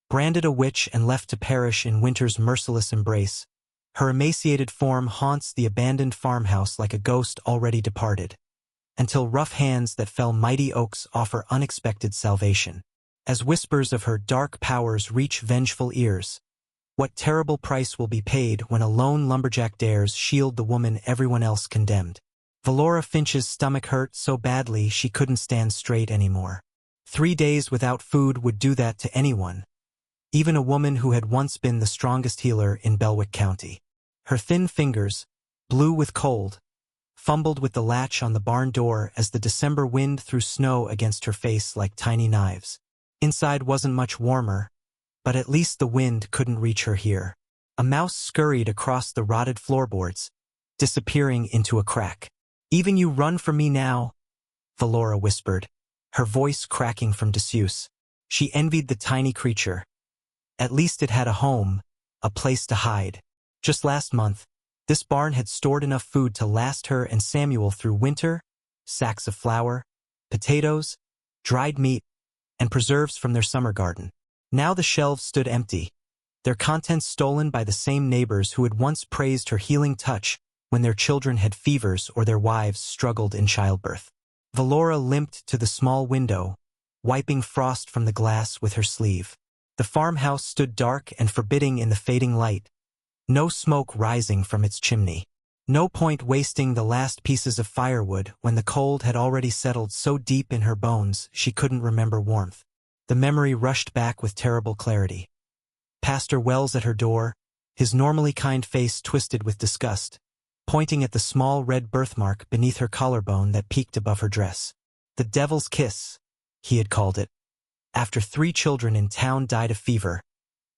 branded a witch and left to perish in winter's merciless embrace. Her emaciated form haunts the abandoned farmhouse like a ghost already departed, until rough hands that fell mighty oaks offer unexpected salvation. As whispers of her dark powers reach vengeful ears, what terrible price will be paid when a lone lumberjack dares shield the woman everyone else condemned? Valora Finch's stomach hurt so badly she couldn't stand straight anymore. 3 days without food would do that to anyone, even a woman who had once been the strongest healer in Belwick County. Her thin fingers, blue with cold, fumbled with the latch on the barn door as the December wind threw snow against her face like tiny knives. Inside wasn't much warmer, but at least the wind couldn't reach her here. A mouse scurried across the rotted floorboards, disappearing into a crack. "Even you run from me now?" Valora whispered, her voice cracking from disuse. She envied the tiny creature. At least it had a home, a place to hide. Just last month, this barn had stored enough food to last her and Samuel through winter: sacks of flour, potatoes, dried meat, and preserves from their summer garden. Now the shelves stood empty, their contents stolen by the same neighbors who had once praised her healing touch when their children had fevers or their wives struggled in childbirth. Valora limped to the small window, wiping frost from the glass with her sleeve. The farmhouse stood dark and forbidding in the fading light, no smoke rising from its chimney. No point wasting the last pieces of firewood when the cold had already settled so deep in her bones she couldn't remember warmth. The memory rushed back with terrible clarity. Pastor Wells at her door, his normally kind face twisted with disgust, pointing at the small red birthmark beneath her collarbone that peeked above her dress. The devil's kiss, he had called it, after 3 children in town died of fever,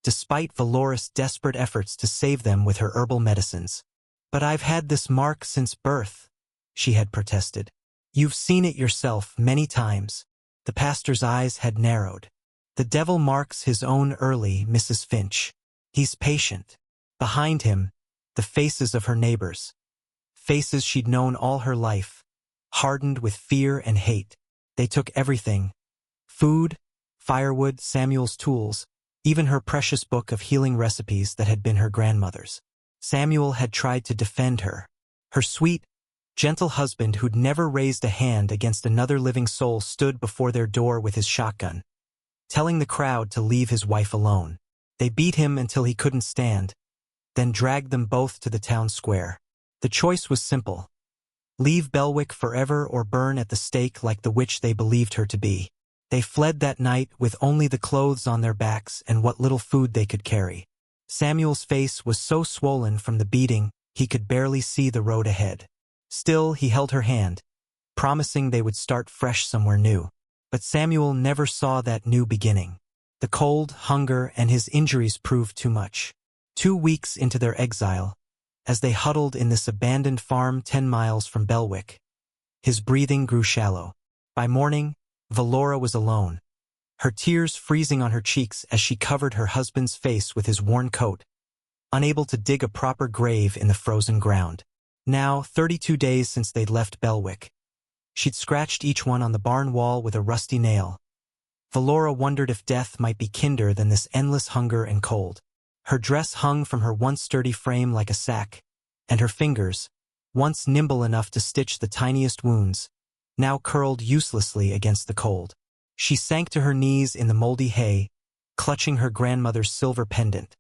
despite Valora's desperate efforts to save them with her herbal medicines. "But I've had this mark since birth," she had protested. "You've seen it yourself many times." The pastor's eyes had narrowed. "The devil marks his own early, Mrs. Finch. He's patient." Behind him, the faces of her neighbors. Faces she'd known all her life, hardened with fear and hate. They took everything: food, firewood, Samuel's tools, even her precious book of healing recipes that had been her grandmother's. Samuel had tried to defend her. Her sweet, gentle husband who'd never raised a hand against another living soul stood before their door with his shotgun, telling the crowd to leave his wife alone. They beat him until he couldn't stand, then dragged them both to the town square. The choice was simple: leave Belwick forever or burn at the stake like the witch they believed her to be. They fled that night with only the clothes on their backs and what little food they could carry. Samuel's face was so swollen from the beating he could barely see the road ahead. Still, he held her hand, promising they would start fresh somewhere new. But Samuel never saw that new beginning. The cold, hunger, and his injuries proved too much. 2 weeks into their exile, as they huddled in this abandoned farm 10 miles from Belwick, his breathing grew shallow. By morning, Valora was alone, her tears freezing on her cheeks as she covered her husband's face with his worn coat, unable to dig a proper grave in the frozen ground. Now, 32 days since they'd left Belwick, she'd scratched each one on the barn wall with a rusty nail. Valora wondered if death might be kinder than this endless hunger and cold. Her dress hung from her once sturdy frame like a sack, and her fingers, once nimble enough to stitch the tiniest wounds, now curled uselessly against the cold. She sank to her knees in the moldy hay, clutching her grandmother's silver pendant,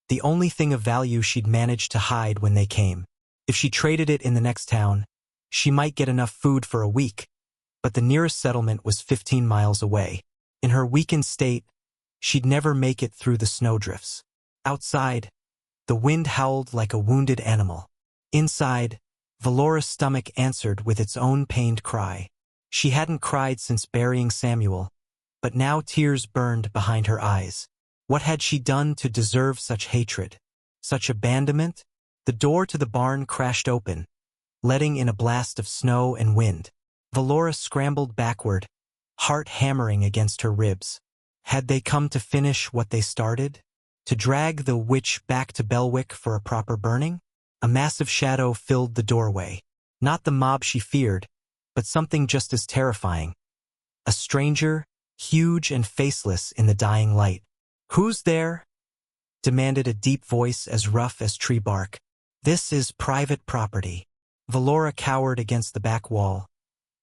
the only thing of value she'd managed to hide when they came. If she traded it in the next town, she might get enough food for a week, but the nearest settlement was 15 miles away. In her weakened state, she'd never make it through the snowdrifts. Outside, the wind howled like a wounded animal. Inside, Valora's stomach answered with its own pained cry. She hadn't cried since burying Samuel, but now tears burned behind her eyes. What had she done to deserve such hatred, such abandonment? The door to the barn crashed open, letting in a blast of snow and wind. Valora scrambled backward, heart hammering against her ribs. Had they come to finish what they started? To drag the witch back to Belwick for a proper burning? A massive shadow filled the doorway. Not the mob she feared, but something just as terrifying. A stranger, huge and faceless in the dying light. "Who's there?" demanded a deep voice as rough as tree bark. "This is private property." Valora cowered against the back wall,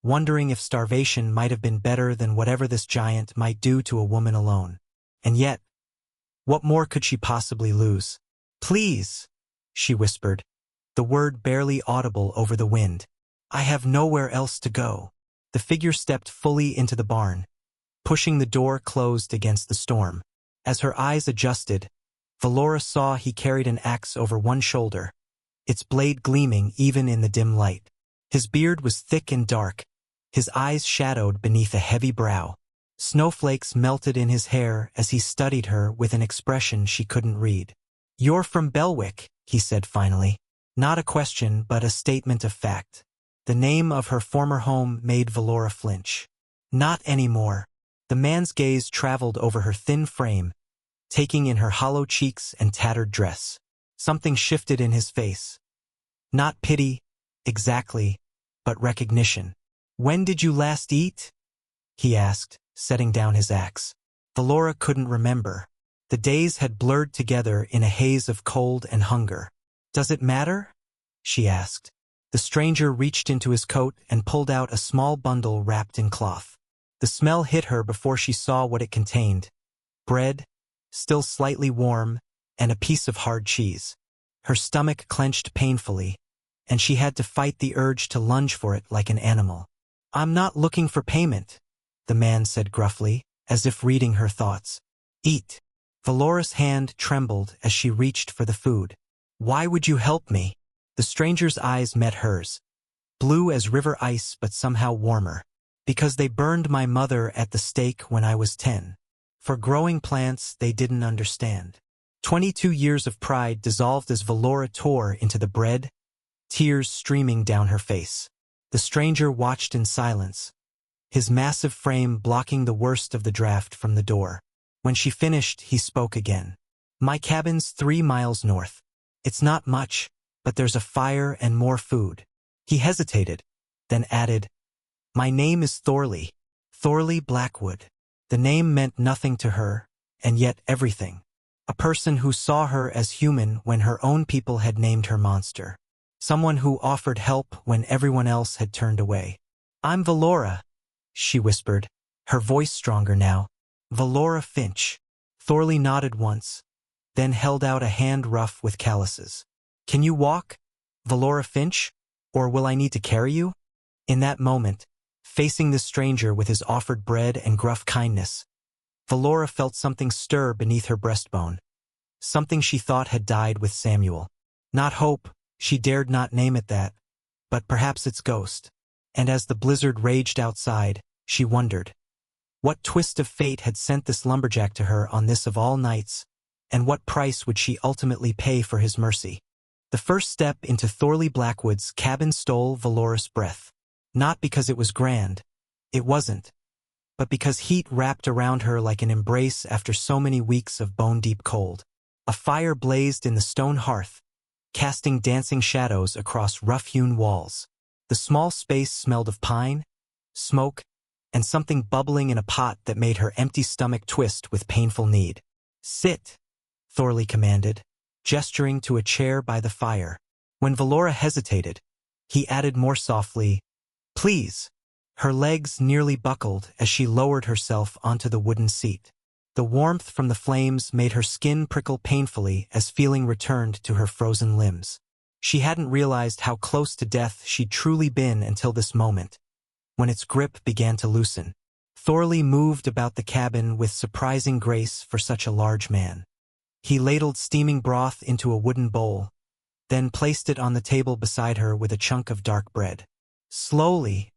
wondering if starvation might have been better than whatever this giant might do to a woman alone. And yet, what more could she possibly lose? "Please," she whispered, the word barely audible over the wind. "I have nowhere else to go." The figure stepped fully into the barn, pushing the door closed against the storm. As her eyes adjusted, Valora saw he carried an axe over one shoulder, its blade gleaming even in the dim light. His beard was thick and dark, his eyes shadowed beneath a heavy brow. Snowflakes melted in his hair as he studied her with an expression she couldn't read. "You're from Belwick," he said finally. Not a question, but a statement of fact. The name of her former home made Valora flinch. "Not anymore." The man's gaze traveled over her thin frame, taking in her hollow cheeks and tattered dress. Something shifted in his face. Not pity, exactly, but recognition. "When did you last eat?" he asked, setting down his axe. Valora couldn't remember. The days had blurred together in a haze of cold and hunger. "Does it matter?" she asked. The stranger reached into his coat and pulled out a small bundle wrapped in cloth. The smell hit her before she saw what it contained. Bread, still slightly warm, and a piece of hard cheese. Her stomach clenched painfully, and she had to fight the urge to lunge for it like an animal. "I'm not looking for payment," the man said gruffly, as if reading her thoughts. "Eat." Valora's hand trembled as she reached for the food. "Why would you help me?" The stranger's eyes met hers, blue as river ice but somehow warmer. "Because they burned my mother at the stake when I was 10. For growing plants they didn't understand." 22 years of pride dissolved as Valora tore into the bread, tears streaming down her face. The stranger watched in silence, his massive frame blocking the worst of the draft from the door. When she finished, he spoke again. "My cabin's 3 miles north. It's not much, but there's a fire and more food." He hesitated, then added, "My name is Thorley. Thorley Blackwood." The name meant nothing to her, and yet everything. A person who saw her as human when her own people had named her monster. Someone who offered help when everyone else had turned away. "I'm Valora," she whispered, her voice stronger now. "Valora Finch." Thorley nodded once, then held out a hand rough with calluses. "Can you walk, Valora Finch, or will I need to carry you?" In that moment, facing this stranger with his offered bread and gruff kindness, Valora felt something stir beneath her breastbone. Something she thought had died with Samuel. Not hope, she dared not name it that, but perhaps its ghost. And as the blizzard raged outside, she wondered, what twist of fate had sent this lumberjack to her on this of all nights, and what price would she ultimately pay for his mercy? The first step into Thorley Blackwood's cabin stole Valora's breath. Not because it was grand, it wasn't, but because heat wrapped around her like an embrace after so many weeks of bone-deep cold. A fire blazed in the stone hearth, casting dancing shadows across rough-hewn walls. The small space smelled of pine, smoke, and something bubbling in a pot that made her empty stomach twist with painful need. "Sit," Thorley commanded, gesturing to a chair by the fire. When Valora hesitated, he added more softly, "Please." Her legs nearly buckled as she lowered herself onto the wooden seat. The warmth from the flames made her skin prickle painfully as feeling returned to her frozen limbs. She hadn't realized how close to death she'd truly been until this moment, when its grip began to loosen. Thorley moved about the cabin with surprising grace for such a large man. He ladled steaming broth into a wooden bowl, then placed it on the table beside her with a chunk of dark bread. "Slowly,"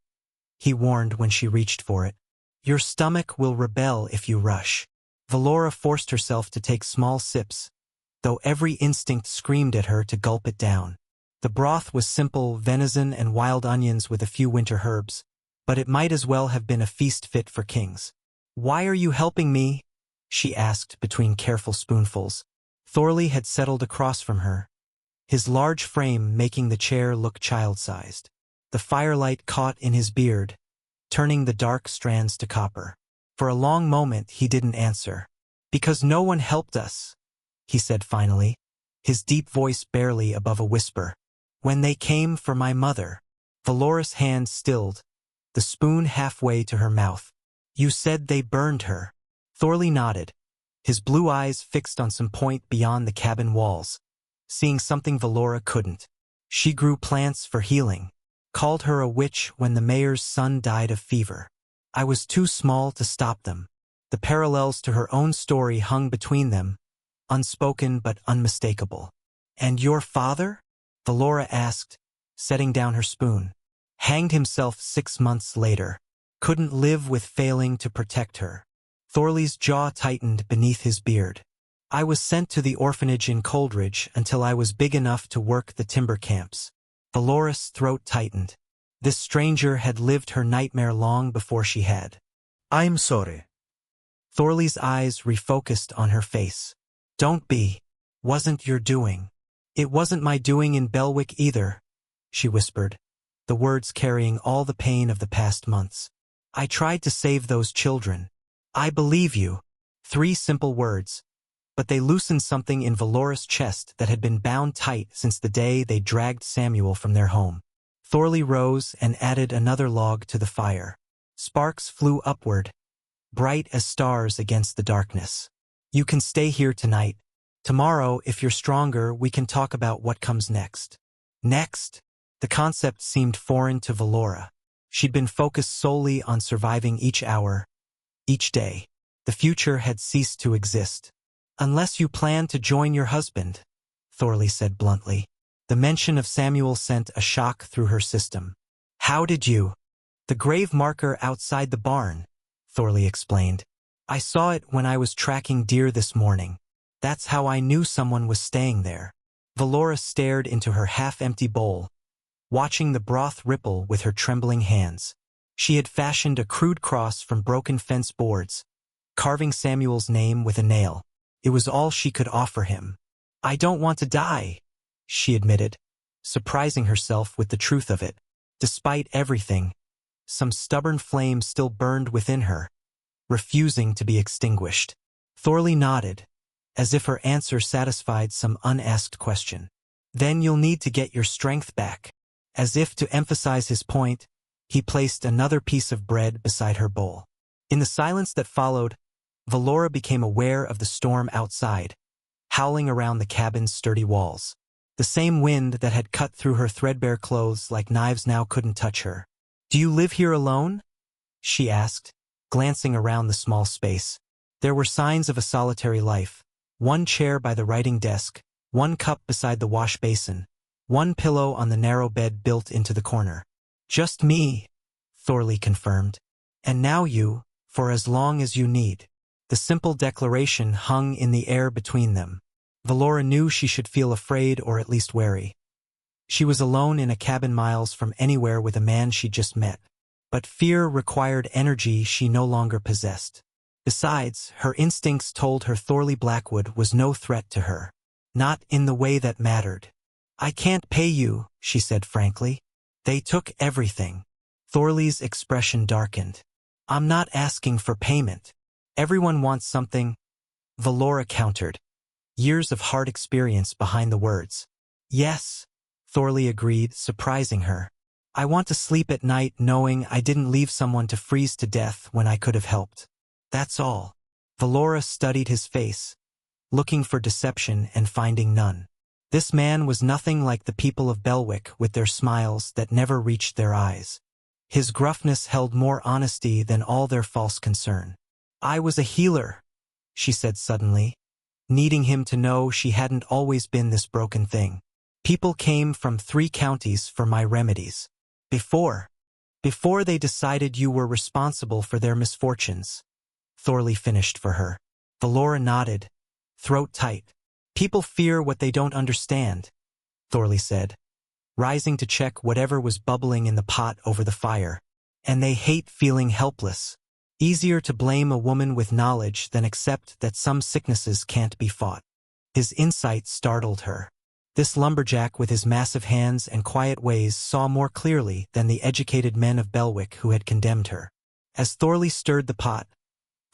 he warned when she reached for it. "Your stomach will rebel if you rush." Valora forced herself to take small sips, though every instinct screamed at her to gulp it down. The broth was simple venison and wild onions with a few winter herbs, but it might as well have been a feast fit for kings. "Why are you helping me?" she asked between careful spoonfuls. Thorley had settled across from her, his large frame making the chair look child-sized. The firelight caught in his beard, turning the dark strands to copper. For a long moment he didn't answer. Because no one helped us, he said finally, his deep voice barely above a whisper. When they came for my mother. Valora's hand stilled, the spoon halfway to her mouth. You said they burned her. Thorley nodded, his blue eyes fixed on some point beyond the cabin walls, seeing something Valora couldn't. She grew plants for healing, called her a witch when the mayor's son died of fever. I was too small to stop them. The parallels to her own story hung between them, unspoken but unmistakable. And your father? Valora asked, setting down her spoon. Hanged himself 6 months later. Couldn't live with failing to protect her. Thorley's jaw tightened beneath his beard. I was sent to the orphanage in Coldridge until I was big enough to work the timber camps. Valora's throat tightened. This stranger had lived her nightmare long before she had. I'm sorry. Thorley's eyes refocused on her face. Don't be. Wasn't your doing. It wasn't my doing in Belwick either, she whispered, the words carrying all the pain of the past months. I tried to save those children. I believe you. 3 simple words, but they loosened something in Valora's chest that had been bound tight since the day they dragged Samuel from their home. Thorley rose and added another log to the fire. Sparks flew upward, bright as stars against the darkness. You can stay here tonight. Tomorrow, if you're stronger, we can talk about what comes next. Next? The concept seemed foreign to Valora. She'd been focused solely on surviving each hour, each day. The future had ceased to exist. Unless you plan to join your husband, Thorley said bluntly. The mention of Samuel sent a shock through her system. How did you? The grave marker outside the barn, Thorley explained. I saw it when I was tracking deer this morning. That's how I knew someone was staying there. Valora stared into her half-empty bowl, watching the broth ripple with her trembling hands. She had fashioned a crude cross from broken fence boards, carving Samuel's name with a nail. It was all she could offer him. I don't want to die, she admitted, surprising herself with the truth of it. Despite everything, some stubborn flame still burned within her, refusing to be extinguished. Thorley nodded, as if her answer satisfied some unasked question. Then you'll need to get your strength back. As if to emphasize his point, he placed another piece of bread beside her bowl. In the silence that followed, Valora became aware of the storm outside, howling around the cabin's sturdy walls. The same wind that had cut through her threadbare clothes like knives now couldn't touch her. Do you live here alone? She asked, glancing around the small space. There were signs of a solitary life. 1 chair by the writing desk, 1 cup beside the wash basin, 1 pillow on the narrow bed built into the corner. Just me, Thorley confirmed. And now you, for as long as you need. The simple declaration hung in the air between them. Valora knew she should feel afraid or at least wary. She was alone in a cabin miles from anywhere with a man she'd just met. But fear required energy she no longer possessed. Besides, her instincts told her Thorley Blackwood was no threat to her. Not in the way that mattered. I can't pay you, she said frankly. They took everything. Thorley's expression darkened. I'm not asking for payment. Everyone wants something, Valora countered, years of hard experience behind the words. Yes, Thorley agreed, surprising her. I want to sleep at night knowing I didn't leave someone to freeze to death when I could have helped. That's all. Valora studied his face, looking for deception and finding none. This man was nothing like the people of Belwick with their smiles that never reached their eyes. His gruffness held more honesty than all their false concern. I was a healer, she said suddenly, needing him to know she hadn't always been this broken thing. People came from 3 counties for my remedies. Before they decided you were responsible for their misfortunes. Thorley finished for her. Valora nodded, throat tight. People fear what they don't understand, Thorley said, rising to check whatever was bubbling in the pot over the fire. And they hate feeling helpless. Easier to blame a woman with knowledge than accept that some sicknesses can't be fought. His insight startled her. This lumberjack with his massive hands and quiet ways saw more clearly than the educated men of Belwick who had condemned her. As Thorley stirred the pot,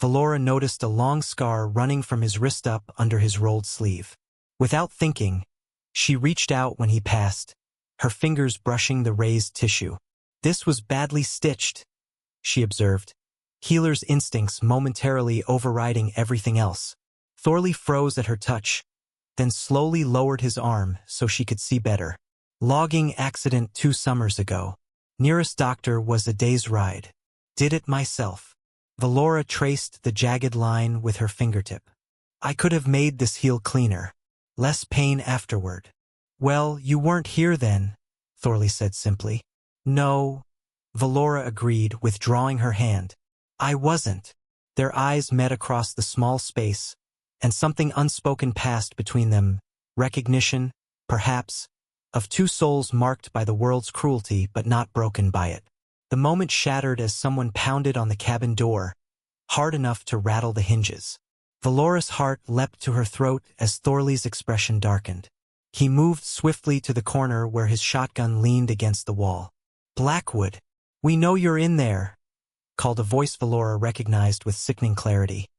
Valora noticed a long scar running from his wrist up under his rolled sleeve. Without thinking, she reached out when he passed, her fingers brushing the raised tissue. This was badly stitched, she observed, healer's instincts momentarily overriding everything else. Thorley froze at her touch, then slowly lowered his arm so she could see better. Logging accident 2 summers ago. Nearest doctor was a day's ride. Did it myself. Valora traced the jagged line with her fingertip. I could have made this heal cleaner. Less pain afterward. Well, you weren't here then, Thorley said simply. No, Valora agreed, withdrawing her hand. I wasn't. Their eyes met across the small space, and something unspoken passed between them, recognition, perhaps, of 2 souls marked by the world's cruelty but not broken by it. The moment shattered as someone pounded on the cabin door, hard enough to rattle the hinges. Valora's heart leapt to her throat as Thorley's expression darkened. He moved swiftly to the corner where his shotgun leaned against the wall. Blackwood, we know you're in there, called a voice Valora recognized with sickening clarity.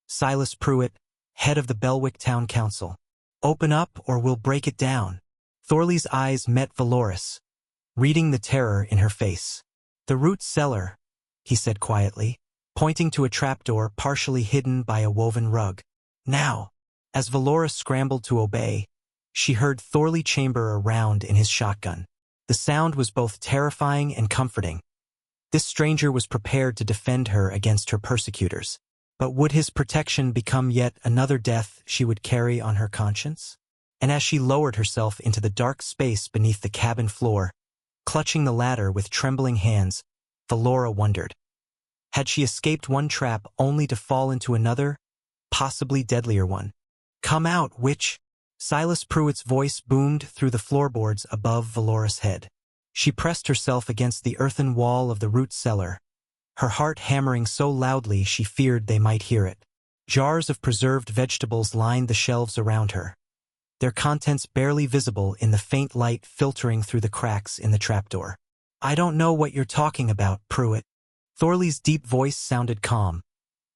Silas Pruitt, head of the Belwick Town Council. Open up or we'll break it down. Thorley's eyes met Valora's, reading the terror in her face. The root cellar, he said quietly, pointing to a trapdoor partially hidden by a woven rug. Now, as Valora scrambled to obey, she heard Thorley chamber a round in his shotgun. The sound was both terrifying and comforting. This stranger was prepared to defend her against her persecutors. But would his protection become yet another death she would carry on her conscience? And as she lowered herself into the dark space beneath the cabin floor, clutching the ladder with trembling hands, Valora wondered. Had she escaped one trap only to fall into another, possibly deadlier one? Come out, witch! Silas Pruitt's voice boomed through the floorboards above Valora's head. She pressed herself against the earthen wall of the root cellar, her heart hammering so loudly she feared they might hear it. Jars of preserved vegetables lined the shelves around her, their contents barely visible in the faint light filtering through the cracks in the trapdoor. I don't know what you're talking about, Pruitt. Thorley's deep voice sounded calm,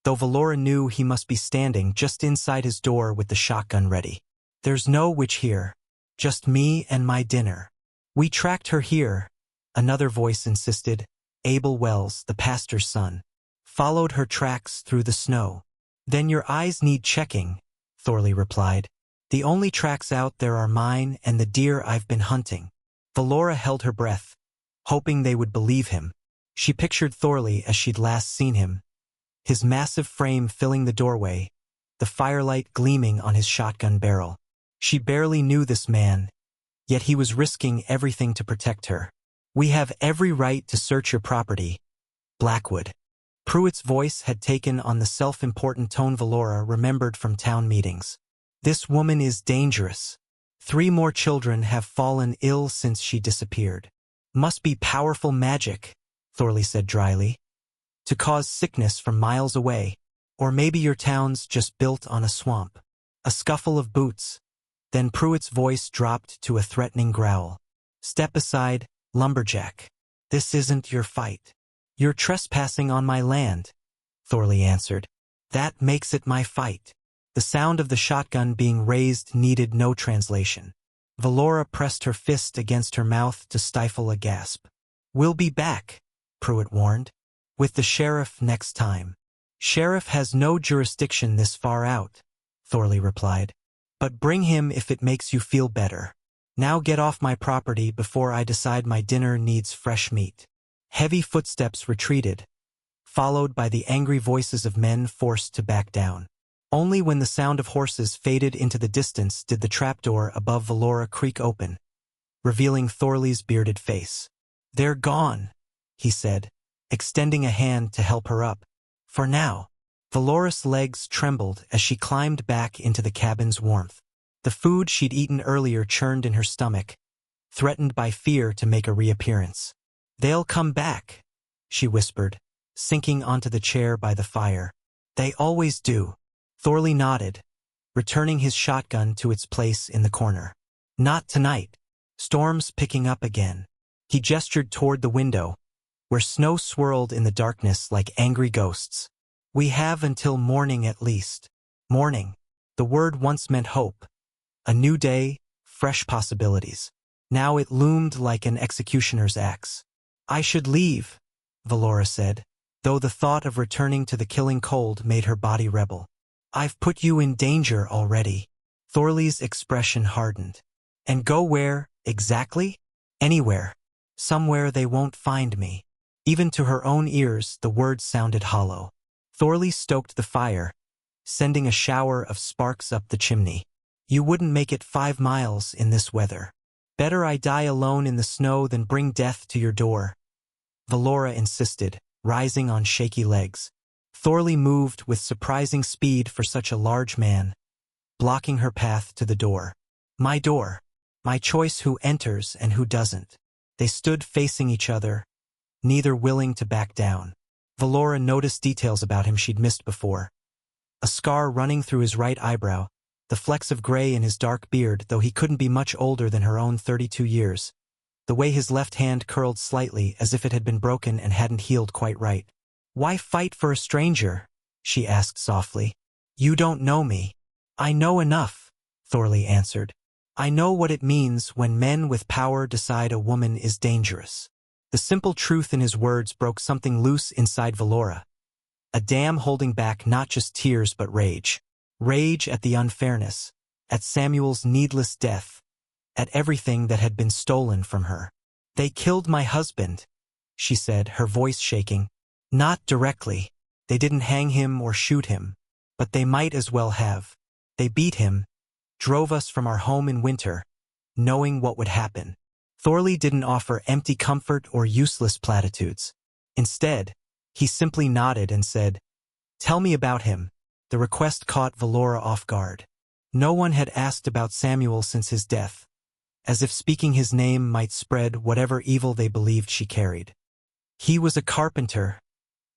though Valora knew he must be standing just inside his door with the shotgun ready. There's no witch here, just me and my dinner. We tracked her here, another voice insisted. Abel Wells, the pastor's son, followed her tracks through the snow. Then your eyes need checking, Thorley replied. The only tracks out there are mine and the deer I've been hunting. Valora held her breath, hoping they would believe him. She pictured Thorley as she'd last seen him, his massive frame filling the doorway, the firelight gleaming on his shotgun barrel. She barely knew this man, yet he was risking everything to protect her. We have every right to search your property, Blackwood. Pruitt's voice had taken on the self-important tone Valora remembered from town meetings. This woman is dangerous. 3 more children have fallen ill since she disappeared. Must be powerful magic, Thorley said dryly, to cause sickness from miles away. Or maybe your town's just built on a swamp. A scuffle of boots. Then Pruitt's voice dropped to a threatening growl. Step aside, Lumberjack. This isn't your fight. You're trespassing on my land, Thorley answered. That makes it my fight. The sound of the shotgun being raised needed no translation. Valora pressed her fist against her mouth to stifle a gasp. We'll be back, Pruitt warned. With the sheriff next time. Sheriff has no jurisdiction this far out, Thorley replied. But bring him if it makes you feel better. Now get off my property before I decide my dinner needs fresh meat. Heavy footsteps retreated, followed by the angry voices of men forced to back down. Only when the sound of horses faded into the distance did the trapdoor above Valora creak open, revealing Thorley's bearded face. They're gone, he said, extending a hand to help her up. For now. Valora's legs trembled as she climbed back into the cabin's warmth. The food she'd eaten earlier churned in her stomach, threatened by fear to make a reappearance. They'll come back, she whispered, sinking onto the chair by the fire. They always do. Thorley nodded, returning his shotgun to its place in the corner. Not tonight. Storm's picking up again. He gestured toward the window, where snow swirled in the darkness like angry ghosts. We have until morning at least. Morning. The word once meant hope. A new day, fresh possibilities. Now it loomed like an executioner's axe. I should leave, Valora said, though the thought of returning to the killing cold made her body rebel. I've put you in danger already. Thorley's expression hardened. And go where, exactly? Anywhere. Somewhere they won't find me. Even to her own ears, the words sounded hollow. Thorley stoked the fire, sending a shower of sparks up the chimney. You wouldn't make it 5 miles in this weather. Better I die alone in the snow than bring death to your door, Valora insisted, rising on shaky legs. Thorley moved with surprising speed for such a large man, blocking her path to the door. My door. My choice who enters and who doesn't. They stood facing each other, neither willing to back down. Valora noticed details about him she'd missed before. A scar running through his right eyebrow, the flecks of gray in his dark beard, though he couldn't be much older than her own 32 years. The way his left hand curled slightly as if it had been broken and hadn't healed quite right. Why fight for a stranger? She asked softly. You don't know me. I know enough, Thorley answered. I know what it means when men with power decide a woman is dangerous. The simple truth in his words broke something loose inside Valora. A dam holding back not just tears but rage. Rage at the unfairness, at Samuel's needless death, at everything that had been stolen from her. They killed my husband, she said, her voice shaking. Not directly. They didn't hang him or shoot him, but they might as well have. They beat him, drove us from our home in winter, knowing what would happen. Thorley didn't offer empty comfort or useless platitudes. Instead, he simply nodded and said, Tell me about him. The request caught Valora off guard. No one had asked about Samuel since his death, as if speaking his name might spread whatever evil they believed she carried. He was a carpenter,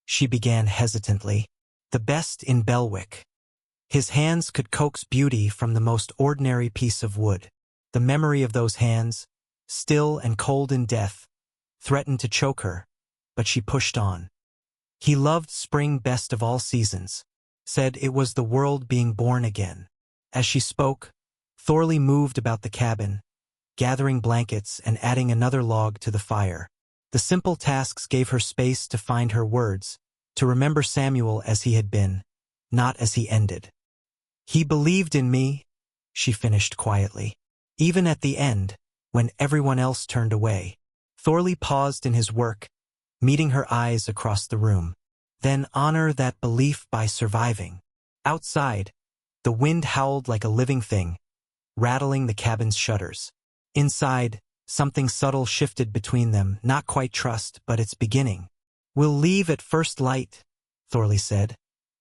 she began hesitantly, the best in Belwick. His hands could coax beauty from the most ordinary piece of wood. The memory of those hands, still and cold in death, threatened to choke her, but she pushed on. He loved spring best of all seasons, said it was the world being born again. As she spoke, Thorley moved about the cabin, gathering blankets and adding another log to the fire. The simple tasks gave her space to find her words, to remember Samuel as he had been, not as he ended. He believed in me, she finished quietly. Even at the end, when everyone else turned away. Thorley paused in his work, meeting her eyes across the room. Then honor that belief by surviving. Outside, the wind howled like a living thing, rattling the cabin's shutters. Inside, something subtle shifted between them, not quite trust, but its beginning. We'll leave at first light, Thorley said,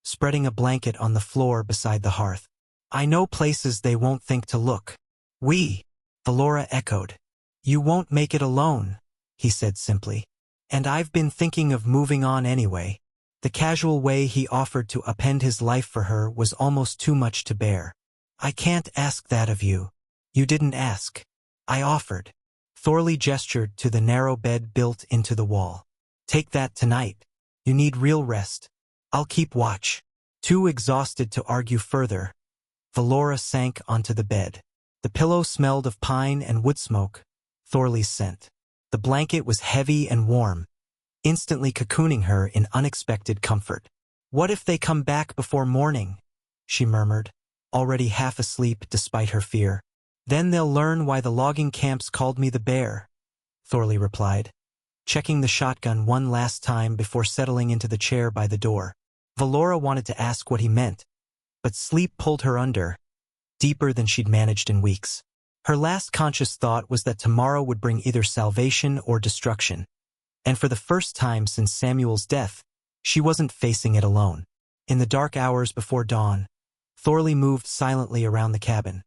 spreading a blanket on the floor beside the hearth. I know places they won't think to look. We, Valora echoed. You won't make it alone, he said simply. And I've been thinking of moving on anyway. The casual way he offered to upend his life for her was almost too much to bear. I can't ask that of you. You didn't ask. I offered. Thorley gestured to the narrow bed built into the wall. Take that tonight. You need real rest. I'll keep watch. Too exhausted to argue further, Valora sank onto the bed. The pillow smelled of pine and wood smoke, Thorley's scent. The blanket was heavy and warm, instantly cocooning her in unexpected comfort. What if they come back before morning? She murmured, already half asleep despite her fear. Then they'll learn why the logging camps called me the bear, Thorley replied, checking the shotgun one last time before settling into the chair by the door. Valora wanted to ask what he meant, but sleep pulled her under, deeper than she'd managed in weeks. Her last conscious thought was that tomorrow would bring either salvation or destruction. And for the first time since Samuel's death, she wasn't facing it alone. In the dark hours before dawn, Thorley moved silently around the cabin,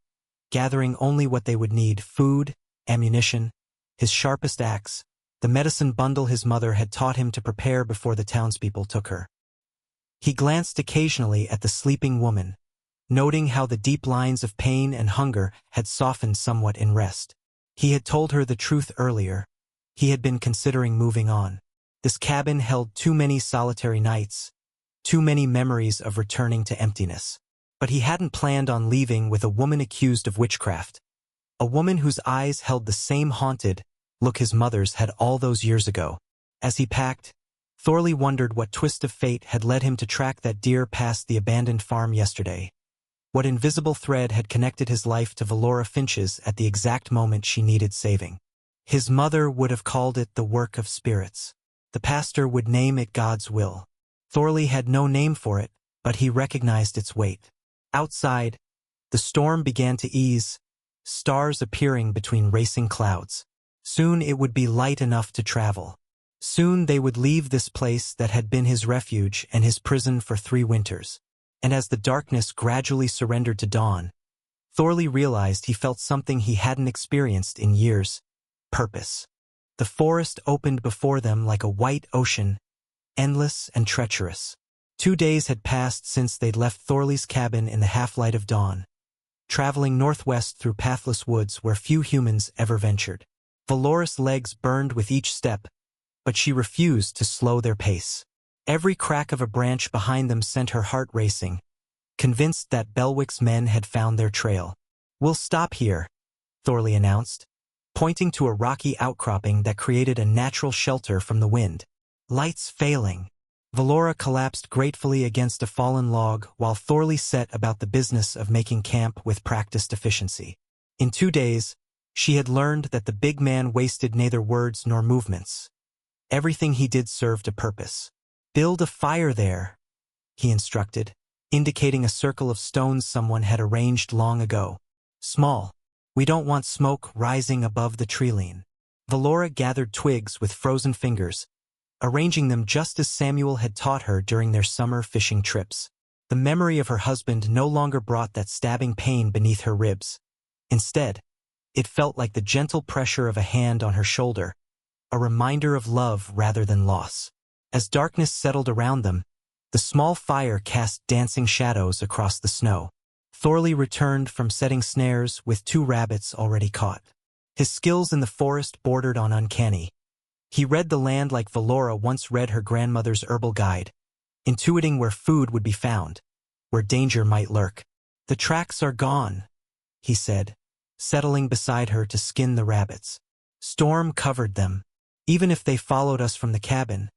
gathering only what they would need: food, ammunition, his sharpest axe, the medicine bundle his mother had taught him to prepare before the townspeople took her. He glanced occasionally at the sleeping woman, noting how the deep lines of pain and hunger had softened somewhat in rest. He had told her the truth earlier. He had been considering moving on. This cabin held too many solitary nights, too many memories of returning to emptiness. But he hadn't planned on leaving with a woman accused of witchcraft. A woman whose eyes held the same haunted look his mother's had all those years ago. As he packed, Thorley wondered what twist of fate had led him to track that deer past the abandoned farm yesterday. What invisible thread had connected his life to Valora Finch's at the exact moment she needed saving? His mother would have called it the work of spirits. The pastor would name it God's will. Thorley had no name for it, but he recognized its weight. Outside, the storm began to ease, stars appearing between racing clouds. Soon it would be light enough to travel. Soon they would leave this place that had been his refuge and his prison for 3 winters. And as the darkness gradually surrendered to dawn, Thorley realized he felt something he hadn't experienced in years: purpose. The forest opened before them like a white ocean, endless and treacherous. 2 days had passed since they'd left Thorley's cabin in the half-light of dawn, traveling northwest through pathless woods where few humans ever ventured. Valora's legs burned with each step, but she refused to slow their pace. Every crack of a branch behind them sent her heart racing, convinced that Belwick's men had found their trail. "We'll stop here," Thorley announced, pointing to a rocky outcropping that created a natural shelter from the wind. Lights failing, Valora collapsed gratefully against a fallen log while Thorley set about the business of making camp with practiced efficiency. In 2 days, she had learned that the big man wasted neither words nor movements. Everything he did served a purpose. "Build a fire there," he instructed, indicating a circle of stones someone had arranged long ago. "Small. We don't want smoke rising above the tree-line." Valora gathered twigs with frozen fingers, arranging them just as Samuel had taught her during their summer fishing trips. The memory of her husband no longer brought that stabbing pain beneath her ribs. Instead, it felt like the gentle pressure of a hand on her shoulder, a reminder of love rather than loss. As darkness settled around them, the small fire cast dancing shadows across the snow. Thorley returned from setting snares with 2 rabbits already caught. His skills in the forest bordered on uncanny. He read the land like Valora once read her grandmother's herbal guide, intuiting where food would be found, where danger might lurk. "The tracks are gone," he said, settling beside her to skin the rabbits. "Storm covered them. Even if they followed us from the cabin,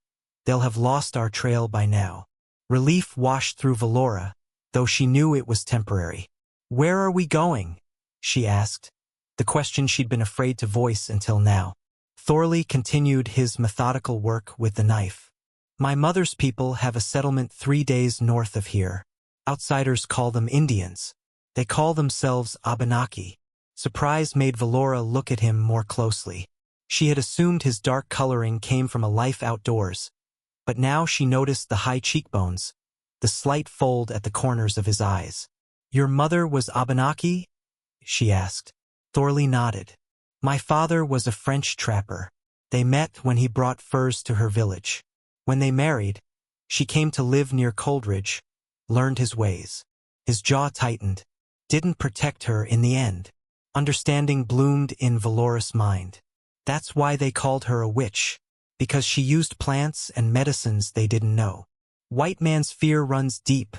they'll have lost our trail by now." Relief washed through Valora, though she knew it was temporary. "Where are we going?" she asked, the question she'd been afraid to voice until now. Thorley continued his methodical work with the knife. "My mother's people have a settlement 3 days north of here. Outsiders call them Indians. They call themselves Abenaki." Surprise made Valora look at him more closely. She had assumed his dark coloring came from a life outdoors, but now she noticed the high cheekbones, the slight fold at the corners of his eyes. "Your mother was Abenaki?" she asked. Thorley nodded. "My father was a French trapper. They met when he brought furs to her village. When they married, she came to live near Coldridge, learned his ways." His jaw tightened. "Didn't protect her in the end." Understanding bloomed in Valora's mind. That's why they called her a witch, because she used plants and medicines they didn't know. "White man's fear runs deep,"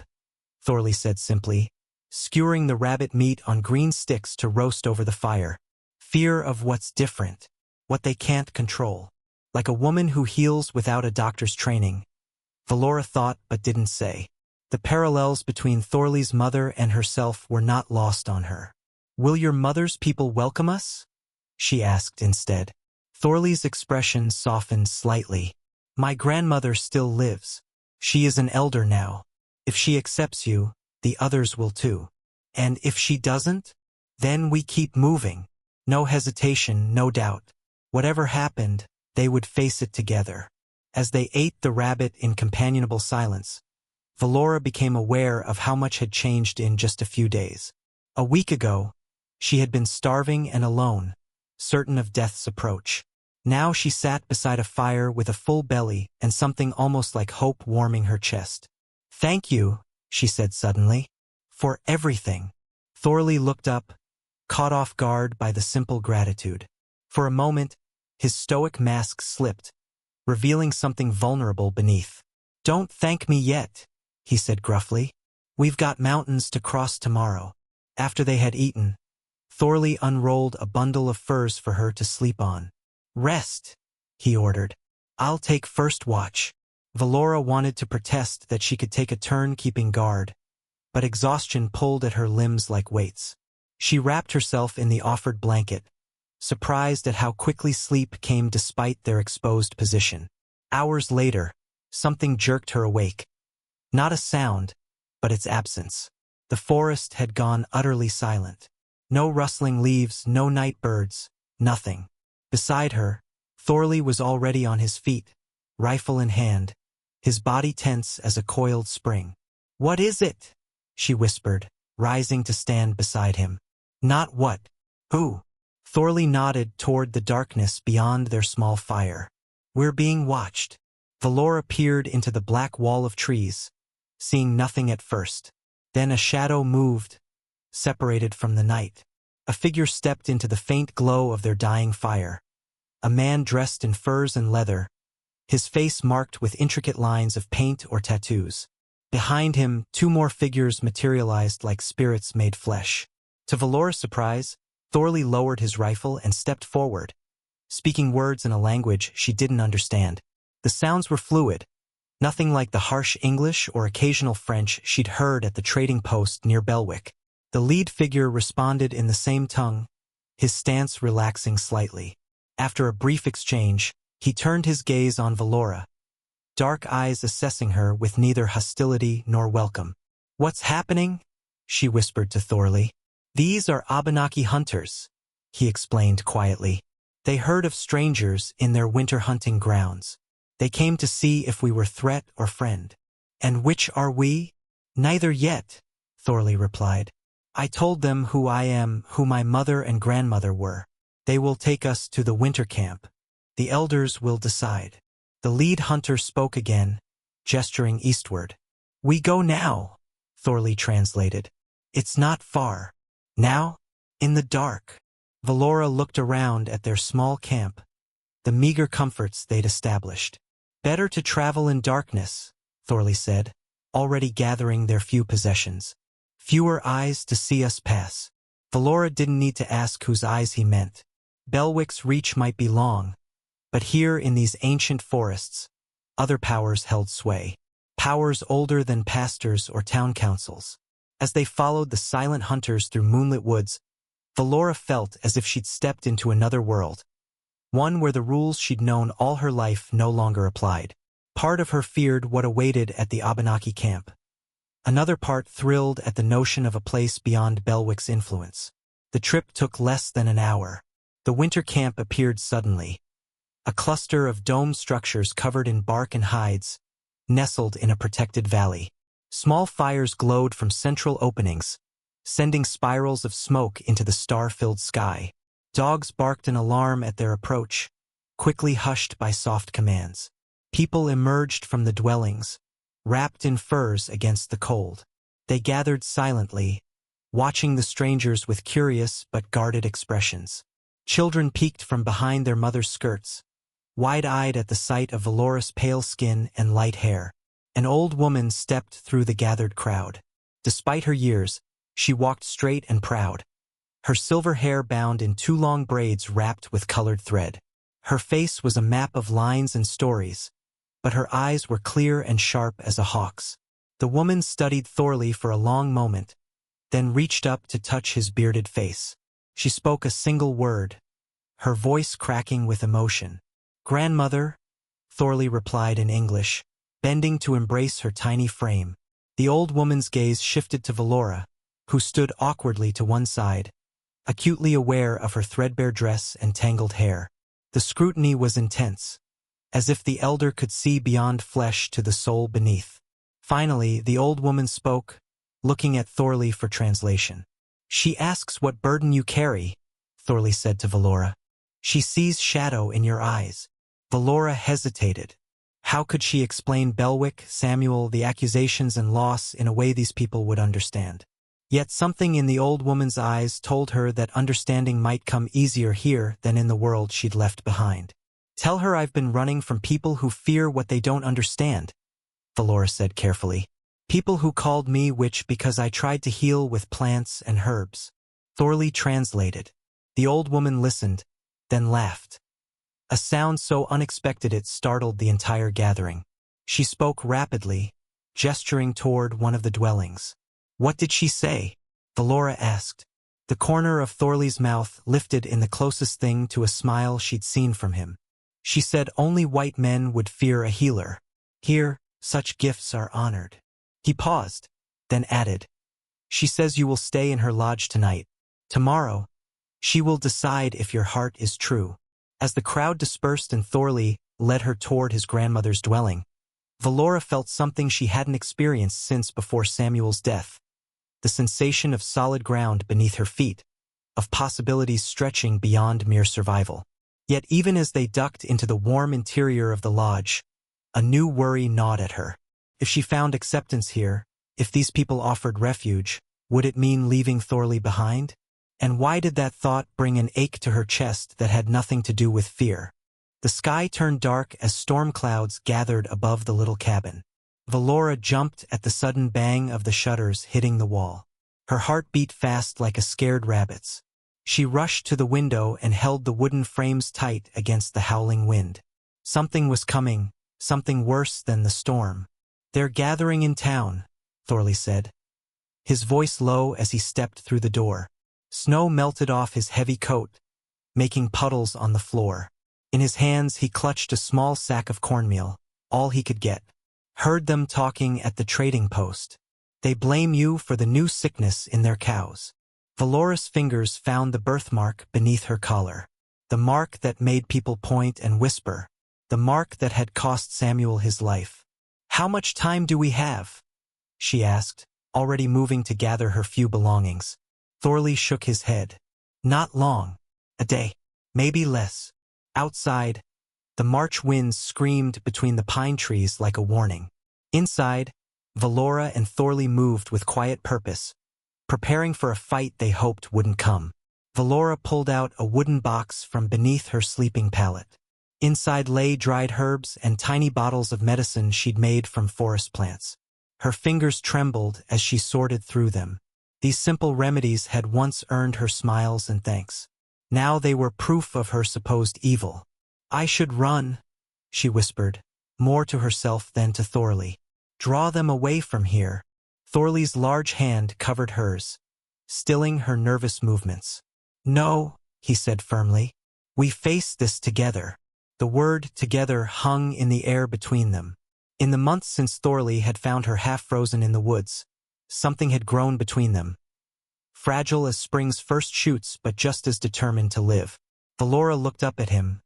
Thorley said simply, skewering the rabbit meat on green sticks to roast over the fire. "Fear of what's different, what they can't control. Like a woman who heals without a doctor's training." Valora thought but didn't say. The parallels between Thorley's mother and herself were not lost on her. "Will your mother's people welcome us?" she asked instead. Thorley's expression softened slightly. "My grandmother still lives. She is an elder now. If she accepts you, the others will too. And if she doesn't, then we keep moving. No hesitation, no doubt. Whatever happened, they would face it together." As they ate the rabbit in companionable silence, Valora became aware of how much had changed in just a few days. A week ago, she had been starving and alone, certain of death's approach. Now she sat beside a fire with a full belly and something almost like hope warming her chest. "Thank you," she said suddenly, "for everything." Thorley looked up, caught off guard by the simple gratitude. For a moment, his stoic mask slipped, revealing something vulnerable beneath. "Don't thank me yet," he said gruffly. We've got mountains to cross tomorrow. After they had eaten, Thorley unrolled a bundle of furs for her to sleep on. Rest, he ordered. I'll take first watch. Valora wanted to protest that she could take a turn keeping guard, but exhaustion pulled at her limbs like weights. She wrapped herself in the offered blanket, surprised at how quickly sleep came despite their exposed position. Hours later, something jerked her awake. Not a sound, but its absence. The forest had gone utterly silent. No rustling leaves, no night birds, nothing. Beside her, Thorley was already on his feet, rifle in hand, his body tense as a coiled spring. "What is it?" she whispered, rising to stand beside him. "Not what. Who?" Thorley nodded toward the darkness beyond their small fire. "We're being watched." Valora peered into the black wall of trees, seeing nothing at first. Then a shadow moved, separated from the night. A figure stepped into the faint glow of their dying fire. A man dressed in furs and leather, his face marked with intricate lines of paint or tattoos. Behind him, two more figures materialized like spirits made flesh. To Valora's surprise, Thorley lowered his rifle and stepped forward, speaking words in a language she didn't understand. The sounds were fluid, nothing like the harsh English or occasional French she'd heard at the trading post near Belwick. The lead figure responded in the same tongue, his stance relaxing slightly. After a brief exchange, he turned his gaze on Valora, dark eyes assessing her with neither hostility nor welcome. "What's happening?" she whispered to Thorley. "These are Abenaki hunters," he explained quietly. "They heard of strangers in their winter hunting grounds. They came to see if we were threat or friend." "And which are we?" "Neither yet," Thorley replied. "I told them who I am, who my mother and grandmother were. They will take us to the winter camp. The elders will decide." The lead hunter spoke again, gesturing eastward. "We go now," Thorley translated. "It's not far." "Now?" "In the dark." Valora looked around at their small camp, the meager comforts they'd established. "Better to travel in darkness," Thorley said, already gathering their few possessions. "Fewer eyes to see us pass." Valora didn't need to ask whose eyes he meant. Belwick's reach might be long, but here in these ancient forests, other powers held sway. Powers older than pastors or town councils. As they followed the silent hunters through moonlit woods, Valora felt as if she'd stepped into another world, one where the rules she'd known all her life no longer applied. Part of her feared what awaited at the Abenaki camp. Another part thrilled at the notion of a place beyond Belwick's influence. The trip took less than an hour. The winter camp appeared suddenly. A cluster of dome structures covered in bark and hides, nestled in a protected valley. Small fires glowed from central openings, sending spirals of smoke into the star-filled sky. Dogs barked an alarm at their approach, quickly hushed by soft commands. People emerged from the dwellings, wrapped in furs against the cold. They gathered silently, watching the strangers with curious but guarded expressions. Children peeked from behind their mothers' skirts, wide-eyed at the sight of Valora's pale skin and light hair. An old woman stepped through the gathered crowd. Despite her years, she walked straight and proud, her silver hair bound in two long braids wrapped with colored thread. Her face was a map of lines and stories, but her eyes were clear and sharp as a hawk's. The woman studied Thorley for a long moment, then reached up to touch his bearded face. She spoke a single word, her voice cracking with emotion. "Grandmother," Thorley replied in English, bending to embrace her tiny frame. The old woman's gaze shifted to Valora, who stood awkwardly to one side, acutely aware of her threadbare dress and tangled hair. The scrutiny was intense, as if the elder could see beyond flesh to the soul beneath. Finally, the old woman spoke, looking at Thorley for translation. "She asks what burden you carry," Thorley said to Valora. "She sees shadow in your eyes." Valora hesitated. How could she explain Belwick, Samuel, the accusations and loss in a way these people would understand? Yet something in the old woman's eyes told her that understanding might come easier here than in the world she'd left behind. "Tell her I've been running from people who fear what they don't understand," Valora said carefully. People who called me witch because I tried to heal with plants and herbs. Thorley translated. The old woman listened, then laughed. A sound so unexpected it startled the entire gathering. She spoke rapidly, gesturing toward one of the dwellings. What did she say? Valora asked. The corner of Thorley's mouth lifted in the closest thing to a smile she'd seen from him. She said only white men would fear a healer. Here, such gifts are honored. He paused, then added. She says you will stay in her lodge tonight. Tomorrow, she will decide if your heart is true. As the crowd dispersed and Thorley led her toward his grandmother's dwelling, Valora felt something she hadn't experienced since before Samuel's death. The sensation of solid ground beneath her feet, of possibilities stretching beyond mere survival. Yet even as they ducked into the warm interior of the lodge, a new worry gnawed at her. If she found acceptance here, if these people offered refuge, would it mean leaving Thorley behind? And why did that thought bring an ache to her chest that had nothing to do with fear? The sky turned dark as storm clouds gathered above the little cabin. Valora jumped at the sudden bang of the shutters hitting the wall. Her heart beat fast like a scared rabbit's. She rushed to the window and held the wooden frames tight against the howling wind. Something was coming, something worse than the storm. They're gathering in town, Thorley said, his voice low as he stepped through the door. Snow melted off his heavy coat, making puddles on the floor. In his hands he clutched a small sack of cornmeal, all he could get. Heard them talking at the trading post. They blame you for the new sickness in their cows. Valora's fingers found the birthmark beneath her collar. The mark that made people point and whisper. The mark that had cost Samuel his life. How much time do we have? She asked, already moving to gather her few belongings. Thorley shook his head. Not long. A day. Maybe less. Outside, the March winds screamed between the pine trees like a warning. Inside, Valora and Thorley moved with quiet purpose, preparing for a fight they hoped wouldn't come. Valora pulled out a wooden box from beneath her sleeping pallet. Inside lay dried herbs and tiny bottles of medicine she'd made from forest plants. Her fingers trembled as she sorted through them. These simple remedies had once earned her smiles and thanks. Now they were proof of her supposed evil. I should run, she whispered, more to herself than to Thorley. Draw them away from here. Thorley's large hand covered hers, stilling her nervous movements. No, he said firmly. We face this together. The word together hung in the air between them. In the months since Thorley had found her half frozen in the woods, something had grown between them. Fragile as spring's first shoots, but just as determined to live. Valora looked up at him.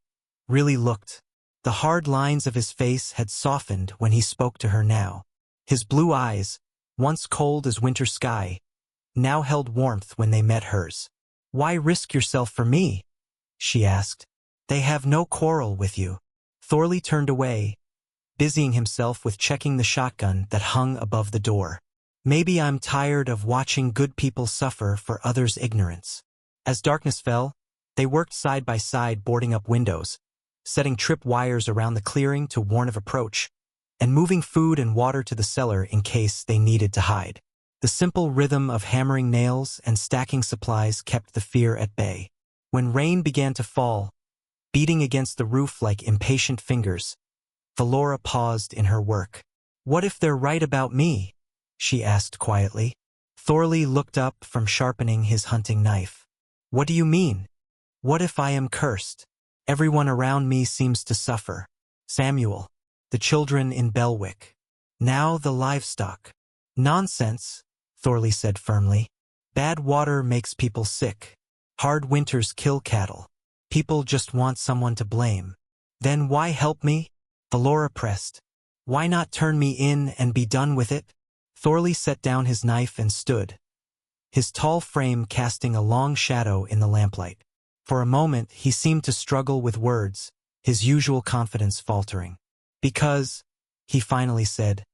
Really looked. The hard lines of his face had softened when he spoke to her now. His blue eyes, once cold as winter sky, now held warmth when they met hers. Why risk yourself for me? She asked. They have no quarrel with you. Thorley turned away, busying himself with checking the shotgun that hung above the door. Maybe I'm tired of watching good people suffer for others' ignorance. As darkness fell, they worked side by side boarding up windows, setting trip wires around the clearing to warn of approach, and moving food and water to the cellar in case they needed to hide. The simple rhythm of hammering nails and stacking supplies kept the fear at bay. When rain began to fall, beating against the roof like impatient fingers, Valora paused in her work. What if they're right about me? She asked quietly. Thorley looked up from sharpening his hunting knife. What do you mean? What if I am cursed? Everyone around me seems to suffer. Samuel, the children in Belwick, now the livestock. Nonsense, Thorley said firmly. Bad water makes people sick. Hard winters kill cattle. People just want someone to blame. Then why help me? Valora pressed. Why not turn me in and be done with it? Thorley set down his knife and stood, his tall frame casting a long shadow in the lamplight. For a moment he seemed to struggle with words, his usual confidence faltering. Because, he finally said,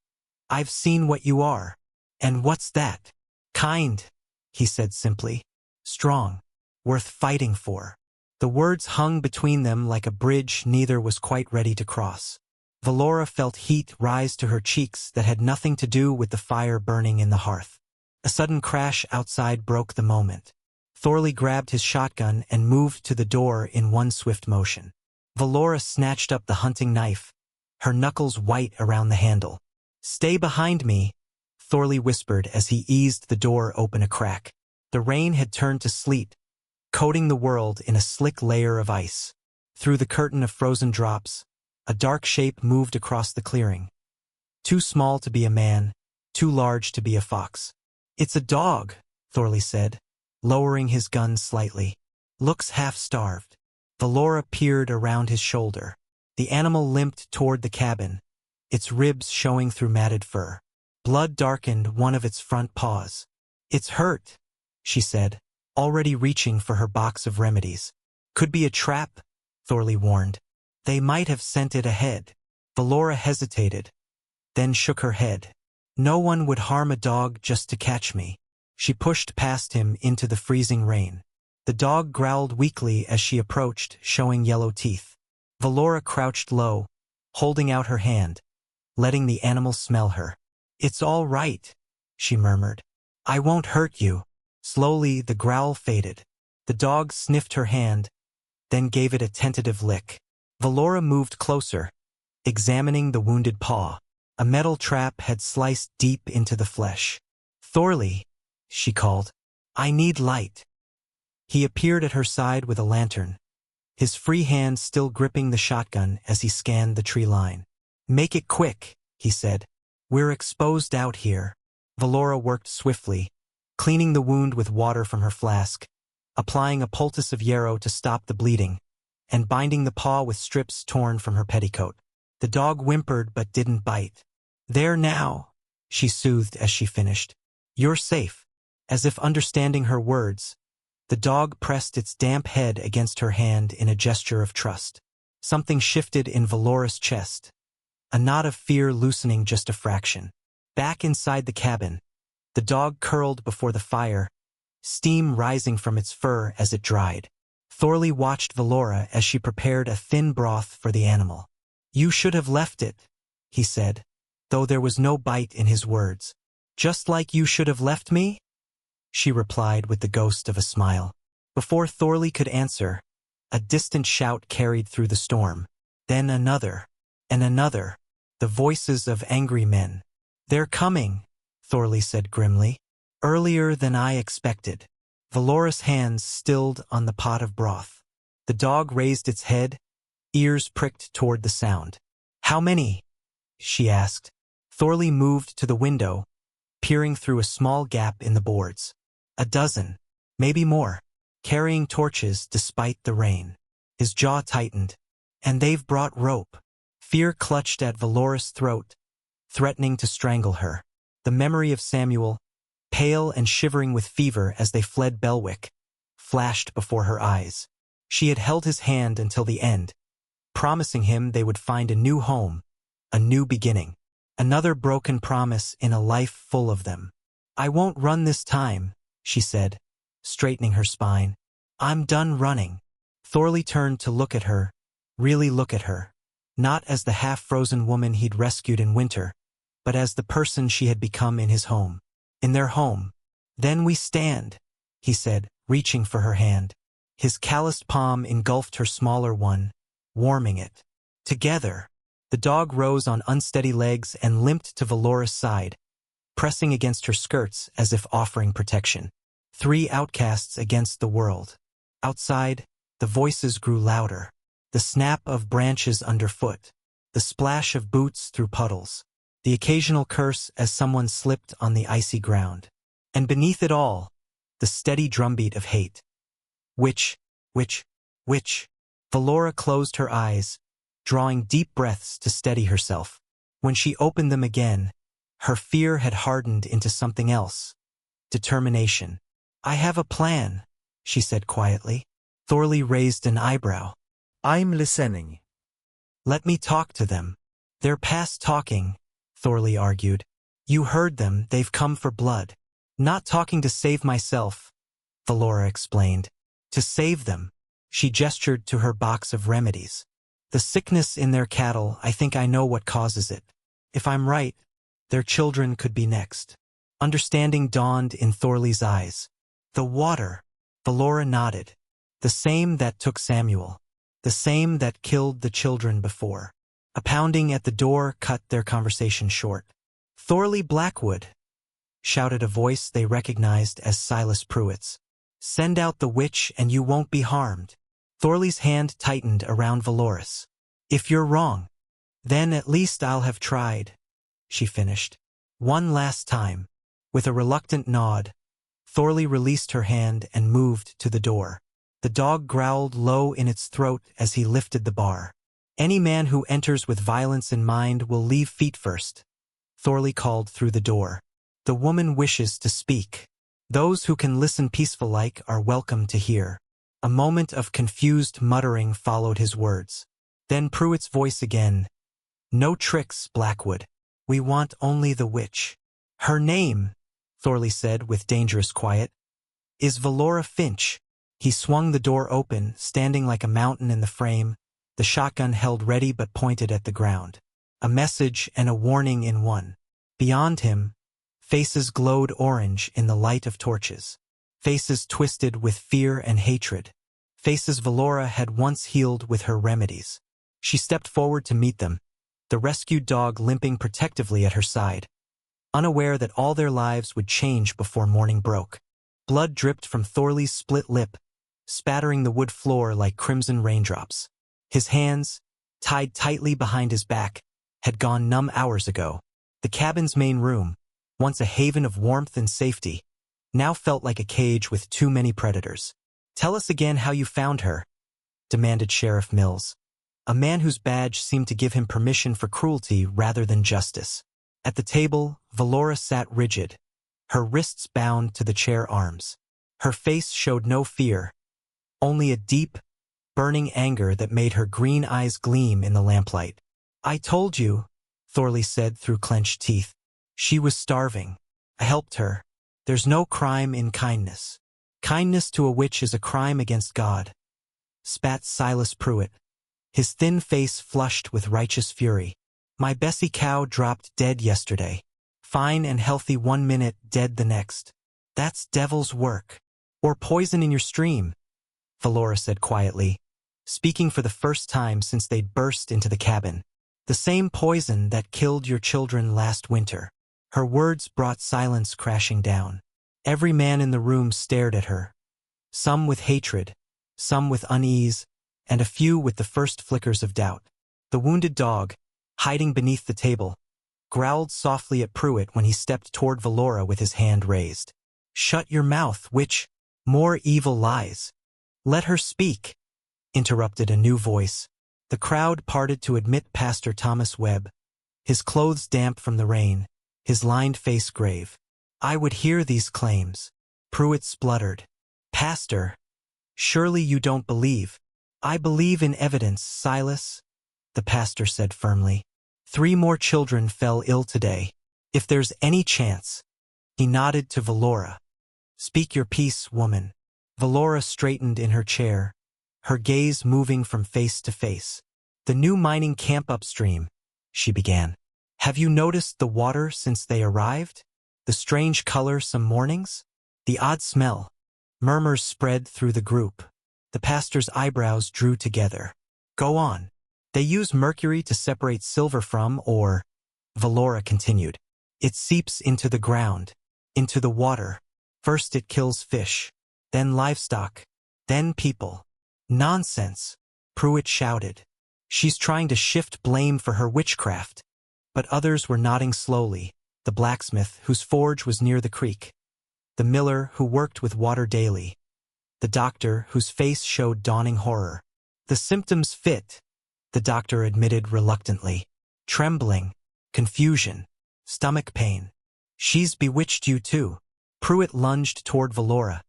I've seen what you are. And what's that? Kind, he said simply. Strong. Worth fighting for. The words hung between them like a bridge neither was quite ready to cross. Valora felt heat rise to her cheeks that had nothing to do with the fire burning in the hearth. A sudden crash outside broke the moment. Thorley grabbed his shotgun and moved to the door in one swift motion. Valora snatched up the hunting knife, her knuckles white around the handle. "Stay behind me," Thorley whispered as he eased the door open a crack. The rain had turned to sleet, coating the world in a slick layer of ice. Through the curtain of frozen drops, a dark shape moved across the clearing. Too small to be a man, too large to be a fox. "It's a dog," Thorley said, lowering his gun slightly. "Looks half-starved." Valora peered around his shoulder. The animal limped toward the cabin, its ribs showing through matted fur. Blood darkened one of its front paws. "It's hurt," she said, already reaching for her box of remedies. "Could be a trap," Thorley warned. "They might have sent it ahead." Valora hesitated, then shook her head. "No one would harm a dog just to catch me." She pushed past him into the freezing rain. The dog growled weakly as she approached, showing yellow teeth. Valora crouched low, holding out her hand, letting the animal smell her. "It's all right," she murmured. "I won't hurt you." Slowly, the growl faded. The dog sniffed her hand, then gave it a tentative lick. Valora moved closer, examining the wounded paw. A metal trap had sliced deep into the flesh. "Thorley," she called, "I need light." He appeared at her side with a lantern, his free hand still gripping the shotgun as he scanned the tree line. "Make it quick," he said. "We're exposed out here." Valora worked swiftly, cleaning the wound with water from her flask, applying a poultice of yarrow to stop the bleeding, and binding the paw with strips torn from her petticoat. The dog whimpered but didn't bite. "There now," she soothed as she finished. "You're safe." As if understanding her words, the dog pressed its damp head against her hand in a gesture of trust. Something shifted in Valora's chest, a knot of fear loosening just a fraction. Back inside the cabin, the dog curled before the fire, steam rising from its fur as it dried. Thorley watched Valora as she prepared a thin broth for the animal. "You should have left it," he said, though there was no bite in his words. "Just like you should have left me?" she replied with the ghost of a smile. Before Thorley could answer, a distant shout carried through the storm. Then another, and another, the voices of angry men. "They're coming," Thorley said grimly. "Earlier than I expected." Valora's hands stilled on the pot of broth. The dog raised its head, ears pricked toward the sound. "How many?" she asked. Thorley moved to the window, peering through a small gap in the boards. "A dozen, maybe more, carrying torches despite the rain." His jaw tightened. "And they've brought rope." Fear clutched at Valora's throat, threatening to strangle her. The memory of Samuel, pale and shivering with fever as they fled Belwick, flashed before her eyes. She had held his hand until the end, promising him they would find a new home, a new beginning. Another broken promise in a life full of them. "I won't run this time," she said, straightening her spine. "I'm done running." Thorley turned to look at her, really look at her. Not as the half-frozen woman he'd rescued in winter, but as the person she had become in his home. In their home. "Then we stand," he said, reaching for her hand. His calloused palm engulfed her smaller one, warming it. "Together." The dog rose on unsteady legs and limped to Valora's side, pressing against her skirts as if offering protection. Three outcasts against the world. Outside, the voices grew louder. The snap of branches underfoot, the splash of boots through puddles, the occasional curse as someone slipped on the icy ground. And beneath it all, the steady drumbeat of hate. Witch. Valora closed her eyes, drawing deep breaths to steady herself. When she opened them again, her fear had hardened into something else. Determination. "I have a plan," she said quietly. Thorley raised an eyebrow. "I'm listening." "Let me talk to them." "They're past talking," Thorley argued. "You heard them, they've come for blood." "Not talking to save myself," Valora explained. "To save them." She gestured to her box of remedies. The sickness in their cattle, I think I know what causes it. If I'm right, their children could be next. Understanding dawned in Thorley's eyes. The water, Valora nodded. The same that took Samuel. The same that killed the children before. A pounding at the door cut their conversation short. Thorley Blackwood, shouted a voice they recognized as Silas Pruitt's. Send out the witch and you won't be harmed. Thorley's hand tightened around Valoris. If you're wrong, then at least I'll have tried, she finished. One last time. With a reluctant nod, Thorley released her hand and moved to the door. The dog growled low in its throat as he lifted the bar. Any man who enters with violence in mind will leave feet first, Thorley called through the door. The woman wishes to speak. Those who can listen peaceful-like are welcome to hear. A moment of confused muttering followed his words. Then Pruitt's voice again. No tricks, Blackwood. We want only the witch. Her name, Thorley said with dangerous quiet, is Valora Finch. He swung the door open, standing like a mountain in the frame, the shotgun held ready but pointed at the ground. A message and a warning in one. Beyond him, faces glowed orange in the light of torches. Faces twisted with fear and hatred. Faces Valora had once healed with her remedies. She stepped forward to meet them, the rescued dog limping protectively at her side, unaware that all their lives would change before morning broke. Blood dripped from Thorley's split lip, spattering the wood floor like crimson raindrops. His hands, tied tightly behind his back, had gone numb hours ago. The cabin's main room, once a haven of warmth and safety, now felt like a cage with too many predators. Tell us again how you found her, demanded Sheriff Mills, a man whose badge seemed to give him permission for cruelty rather than justice. At the table, Valora sat rigid, her wrists bound to the chair arms. Her face showed no fear, only a deep, burning anger that made her green eyes gleam in the lamplight. I told you, Thorley said through clenched teeth. She was starving. I helped her. There's no crime in kindness. Kindness to a witch is a crime against God, spat Silas Pruitt, his thin face flushed with righteous fury. My Bessie cow dropped dead yesterday. Fine and healthy 1 minute, dead the next. That's devil's work. Or poison in your stream, Valora said quietly, speaking for the first time since they'd burst into the cabin. The same poison that killed your children last winter. Her words brought silence crashing down. Every man in the room stared at her, some with hatred, some with unease, and a few with the first flickers of doubt. The wounded dog, hiding beneath the table, growled softly at Pruitt when he stepped toward Valora with his hand raised. Shut your mouth, witch. More evil lies. Let her speak, interrupted a new voice. The crowd parted to admit Pastor Thomas Webb, his clothes damp from the rain, his lined face grave. I would hear these claims. Pruitt spluttered. Pastor, surely you don't believe. I believe in evidence, Silas, the pastor said firmly. 3 more children fell ill today. If there's any chance. He nodded to Valora. Speak your piece, woman. Valora straightened in her chair, her gaze moving from face to face. The new mining camp upstream, she began. Have you noticed the water since they arrived? The strange color some mornings? The odd smell? Murmurs spread through the group. The pastor's eyebrows drew together. Go on. They use mercury to separate silver from, or, Valora continued. It seeps into the ground, into the water. First it kills fish, then livestock, then people. Nonsense, Pruitt shouted. She's trying to shift blame for her witchcraft. But others were nodding slowly. The blacksmith, whose forge was near the creek. The miller, who worked with water daily. The doctor, whose face showed dawning horror. The symptoms fit, the doctor admitted reluctantly. Trembling, confusion, stomach pain. She's bewitched you too. Pruitt lunged toward Valora,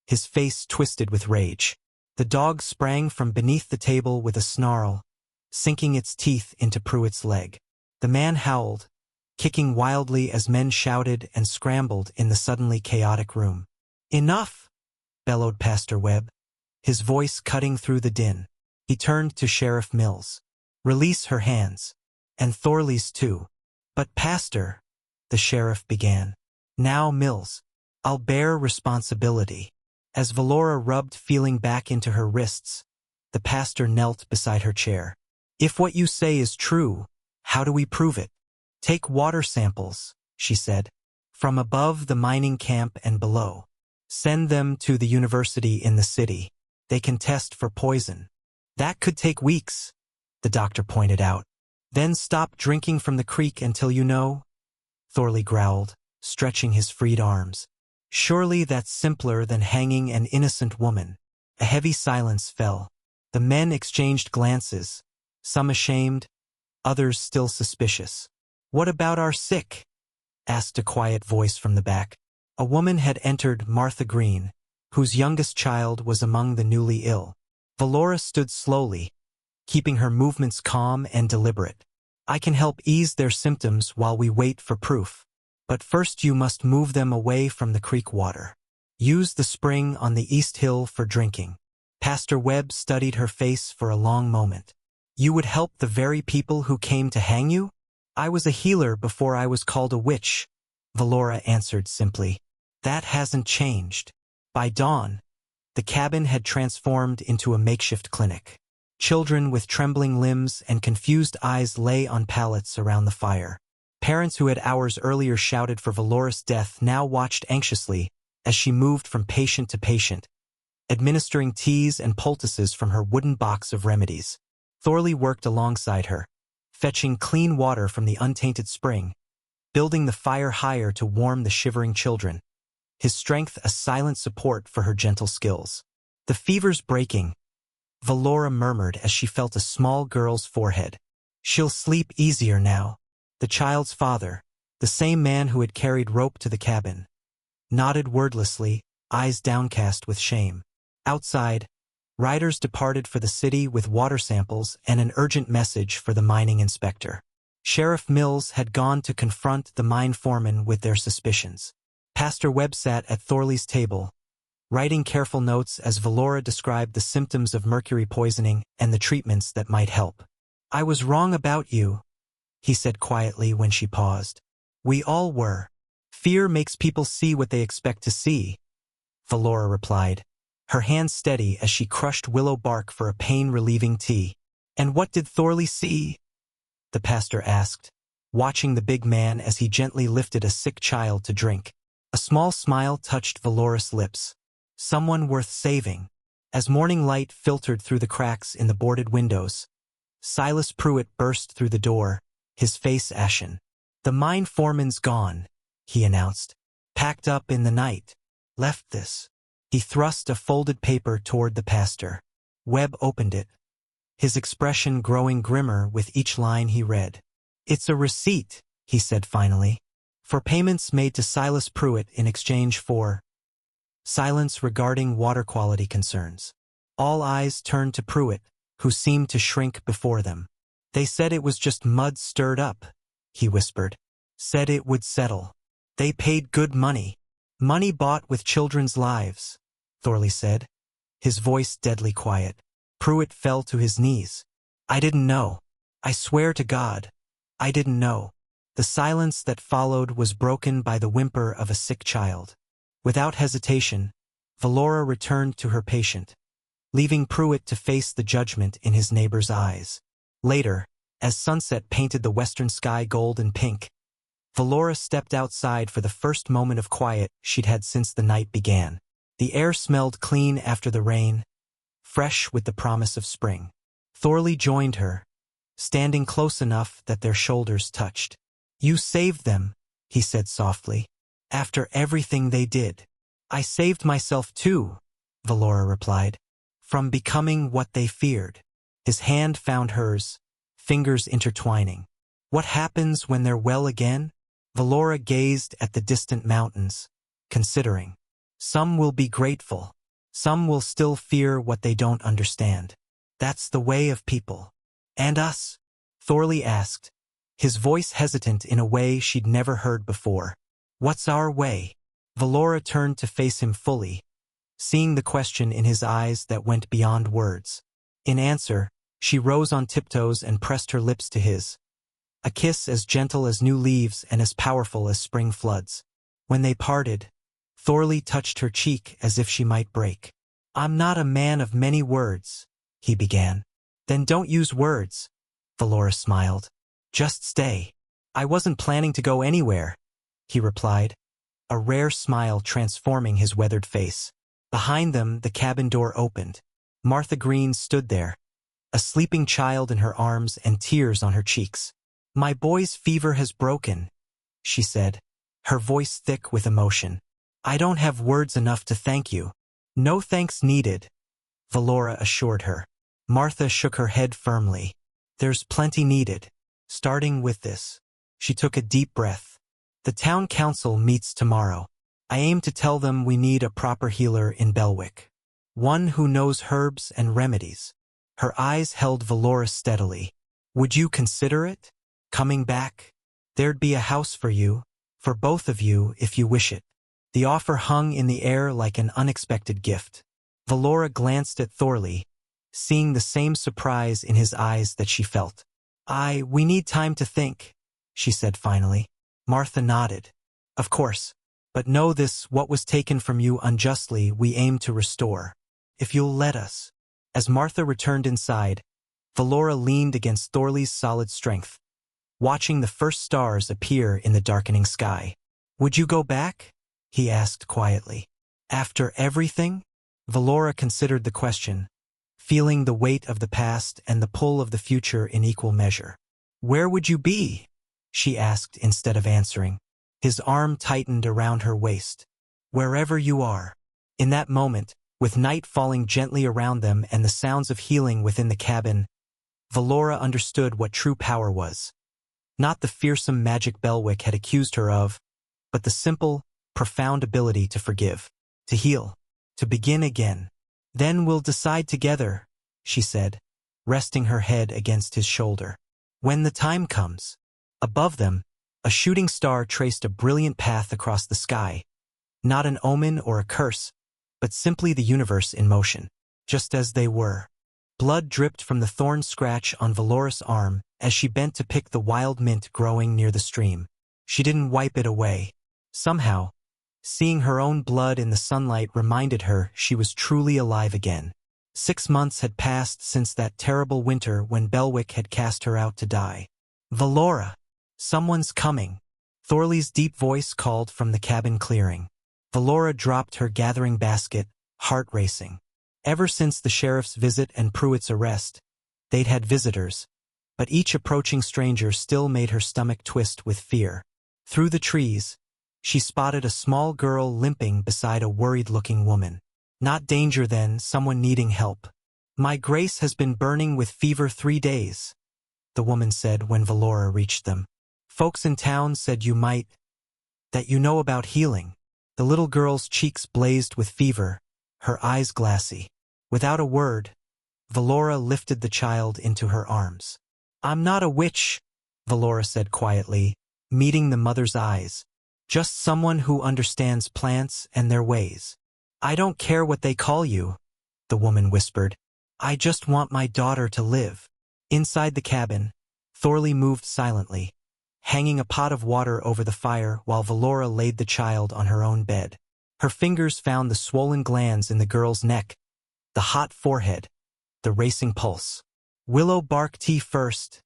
his face twisted with rage. The dog sprang from beneath the table with a snarl, sinking its teeth into Pruitt's leg. The man howled, kicking wildly as men shouted and scrambled in the suddenly chaotic room. Enough, bellowed Pastor Webb, his voice cutting through the din. He turned to Sheriff Mills. Release her hands. And Thorley's too. But Pastor, the sheriff began. Now, Mills, I'll bear responsibility. As Valora rubbed feeling back into her wrists, the pastor knelt beside her chair. If what you say is true, how do we prove it? Take water samples, she said, from above the mining camp and below. Send them to the university in the city. They can test for poison. That could take weeks, the doctor pointed out. Then stop drinking from the creek until you know, Thorley growled, stretching his freed arms. Surely that's simpler than hanging an innocent woman. A heavy silence fell. The men exchanged glances, some ashamed, others still suspicious. What about our sick? Asked a quiet voice from the back. A woman had entered, Martha Green, whose youngest child was among the newly ill. Valora stood slowly, keeping her movements calm and deliberate. I can help ease their symptoms while we wait for proof. But first you must move them away from the creek water. Use the spring on the East Hill for drinking. Pastor Webb studied her face for a long moment. You would help the very people who came to hang you? I was a healer before I was called a witch, Valora answered simply. That hasn't changed. By dawn, the cabin had transformed into a makeshift clinic. Children with trembling limbs and confused eyes lay on pallets around the fire. Parents who had hours earlier shouted for Valora's death now watched anxiously as she moved from patient to patient, administering teas and poultices from her wooden box of remedies. Thorley worked alongside her, fetching clean water from the untainted spring, building the fire higher to warm the shivering children, his strength a silent support for her gentle skills. The fever's breaking, Valora murmured as she felt a small girl's forehead. She'll sleep easier now. The child's father, the same man who had carried rope to the cabin, nodded wordlessly, eyes downcast with shame. Outside, riders departed for the city with water samples and an urgent message for the mining inspector. Sheriff Mills had gone to confront the mine foreman with their suspicions. Pastor Webb sat at Thorley's table, writing careful notes as Valora described the symptoms of mercury poisoning and the treatments that might help. I was wrong about you, he said quietly when she paused. We all were. Fear makes people see what they expect to see, Valora replied, her hands steady as she crushed willow bark for a pain-relieving tea. And what did Thorley see? The pastor asked, watching the big man as he gently lifted a sick child to drink. A small smile touched Valora's lips. Someone worth saving. As morning light filtered through the cracks in the boarded windows, Silas Pruitt burst through the door, his face ashen. The mine foreman's gone, he announced. Packed up in the night. Left this. He thrust a folded paper toward the pastor. Webb opened it, his expression growing grimmer with each line he read. It's a receipt, he said finally, for payments made to Silas Pruitt in exchange for silence regarding water quality concerns. All eyes turned to Pruitt, who seemed to shrink before them. They said it was just mud stirred up, he whispered. Said it would settle. They paid good money. Money bought with children's lives, Thorley said, his voice deadly quiet. Pruitt fell to his knees. I didn't know. I swear to God, I didn't know. The silence that followed was broken by the whimper of a sick child. Without hesitation, Valora returned to her patient, leaving Pruitt to face the judgment in his neighbor's eyes. Later, as sunset painted the western sky gold and pink, Valora stepped outside for the first moment of quiet she'd had since the night began. The air smelled clean after the rain, fresh with the promise of spring. Thorley joined her, standing close enough that their shoulders touched. You saved them, he said softly, after everything they did. I saved myself too, Valora replied, from becoming what they feared. His hand found hers, fingers intertwining. What happens when they're well again? Valora gazed at the distant mountains, considering. Some will be grateful. Some will still fear what they don't understand. That's the way of people. And us? Thorley asked, his voice hesitant in a way she'd never heard before. What's our way? Valora turned to face him fully, seeing the question in his eyes that went beyond words. In answer, She rose on tiptoes and pressed her lips to his. A kiss as gentle as new leaves and as powerful as spring floods. When they parted, Thorley touched her cheek as if she might break. "I'm not a man of many words," he began. "Then don't use words," Valora smiled. "Just stay." "I wasn't planning to go anywhere," he replied, a rare smile transforming his weathered face. Behind them, the cabin door opened. Martha Green stood there, a sleeping child in her arms and tears on her cheeks. "My boy's fever has broken," she said, her voice thick with emotion. "I don't have words enough to thank you." "No thanks needed," Valora assured her. Martha shook her head firmly. "There's plenty needed. Starting with this." She took a deep breath. "The town council meets tomorrow. I aim to tell them we need a proper healer in Belwick. One who knows herbs and remedies." Her eyes held Valora steadily. "Would you consider it? Coming back? There'd be a house for you, for both of you if you wish it." The offer hung in the air like an unexpected gift. Valora glanced at Thorley, seeing the same surprise in his eyes that she felt. We need time to think," she said finally. Martha nodded. "Of course. But know this, what was taken from you unjustly we aim to restore. If you'll let us." As Martha returned inside, Valora leaned against Thorley's solid strength, watching the first stars appear in the darkening sky. "Would you go back?" he asked quietly. "After everything?" Valora considered the question, feeling the weight of the past and the pull of the future in equal measure. "Where would you be?" she asked instead of answering. His arm tightened around her waist. "Wherever you are." In that moment, with night falling gently around them and the sounds of healing within the cabin, Valora understood what true power was. Not the fearsome magic Belwick had accused her of, but the simple, profound ability to forgive, to heal, to begin again. "Then we'll decide together," she said, resting her head against his shoulder. "When the time comes." Above them, a shooting star traced a brilliant path across the sky. Not an omen or a curse, but simply the universe in motion, just as they were. Blood dripped from the thorn scratch on Valora's arm as she bent to pick the wild mint growing near the stream. She didn't wipe it away. Somehow, seeing her own blood in the sunlight reminded her she was truly alive again. 6 months had passed since that terrible winter when Belwick had cast her out to die. "Valora! Someone's coming!" Thorley's deep voice called from the cabin clearing. Valora dropped her gathering basket, heart racing. Ever since the sheriff's visit and Pruitt's arrest, they'd had visitors, but each approaching stranger still made her stomach twist with fear. Through the trees, she spotted a small girl limping beside a worried-looking woman. Not danger then, someone needing help. "My Grace has been burning with fever 3 days, the woman said when Valora reached them. "Folks in town said that you know about healing." The little girl's cheeks blazed with fever, her eyes glassy. Without a word, Valora lifted the child into her arms. "I'm not a witch," Valora said quietly, meeting the mother's eyes. "Just someone who understands plants and their ways." "I don't care what they call you," the woman whispered. "I just want my daughter to live." Inside the cabin, Thorley moved silently, hanging a pot of water over the fire while Valora laid the child on her own bed. Her fingers found the swollen glands in the girl's neck, the hot forehead, the racing pulse. "Willow bark tea first,"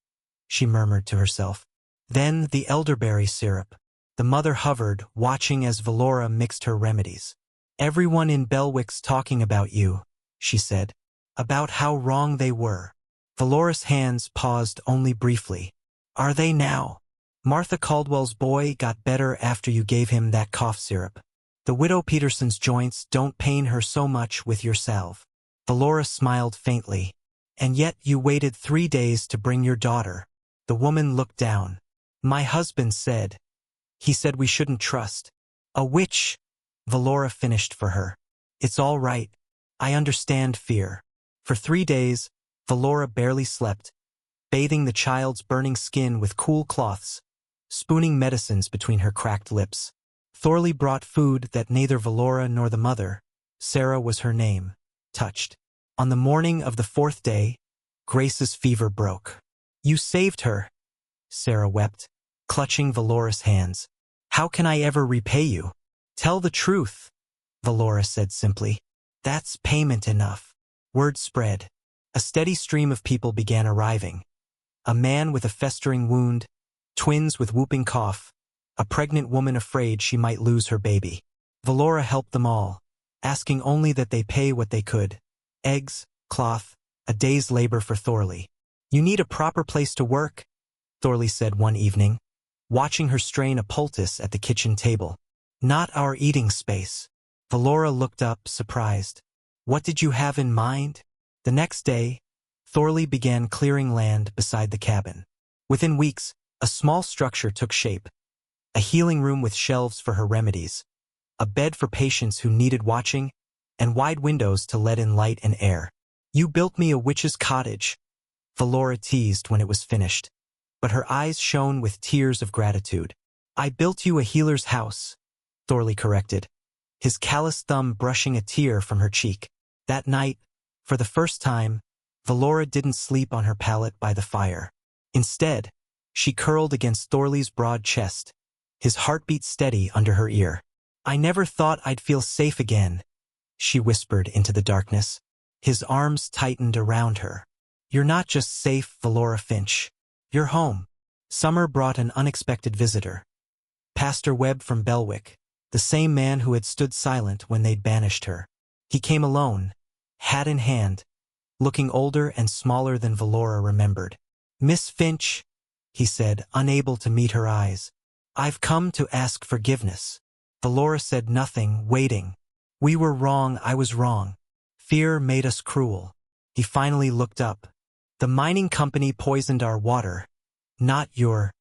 she murmured to herself. "Then the elderberry syrup." The mother hovered, watching as Valora mixed her remedies. "Everyone in Belwick's talking about you," she said. "About how wrong they were." Valora's hands paused only briefly. "Are they now?" "Martha Caldwell's boy got better after you gave him that cough syrup. The widow Peterson's joints don't pain her so much with your salve." Valora smiled faintly. "And yet you waited 3 days to bring your daughter." The woman looked down. "My husband said. He said we shouldn't trust." "A witch," Valora finished for her. "It's all right. I understand fear." For 3 days, Valora barely slept, bathing the child's burning skin with cool cloths, spooning medicines between her cracked lips. Thorley brought food that neither Valora nor the mother, Sarah was her name, touched. On the morning of the 4th day, Grace's fever broke. You saved her, Sarah wept, clutching Valora's hands. How can I ever repay you? Tell the truth, Valora said simply. That's payment enough. Word spread. A steady stream of people began arriving. A man with a festering wound, twins with whooping cough, a pregnant woman afraid she might lose her baby. Valora helped them all, asking only that they pay what they could. Eggs, cloth, a day's labor for Thorley. You need a proper place to work, Thorley said one evening, watching her strain a poultice at the kitchen table. Not our eating space. Valora looked up, surprised. What did you have in mind? The next day, Thorley began clearing land beside the cabin. Within weeks, a small structure took shape. A healing room with shelves for her remedies, a bed for patients who needed watching, and wide windows to let in light and air. You built me a witch's cottage, Valora teased when it was finished, but her eyes shone with tears of gratitude. I built you a healer's house, Thorley corrected, his calloused thumb brushing a tear from her cheek. That night, for the first time, Valora didn't sleep on her pallet by the fire. Instead, she curled against Thorley's broad chest, his heartbeat steady under her ear. I never thought I'd feel safe again, she whispered into the darkness. His arms tightened around her. You're not just safe, Valora Finch. You're home. Summer brought an unexpected visitor. Pastor Webb from Belwick, the same man who had stood silent when they'd banished her. He came alone, hat in hand, looking older and smaller than Valora remembered. Miss Finch, he said, unable to meet her eyes. I've come to ask forgiveness. Valora said nothing, waiting. We were wrong, I was wrong. Fear made us cruel. He finally looked up. The mining company poisoned our water, not your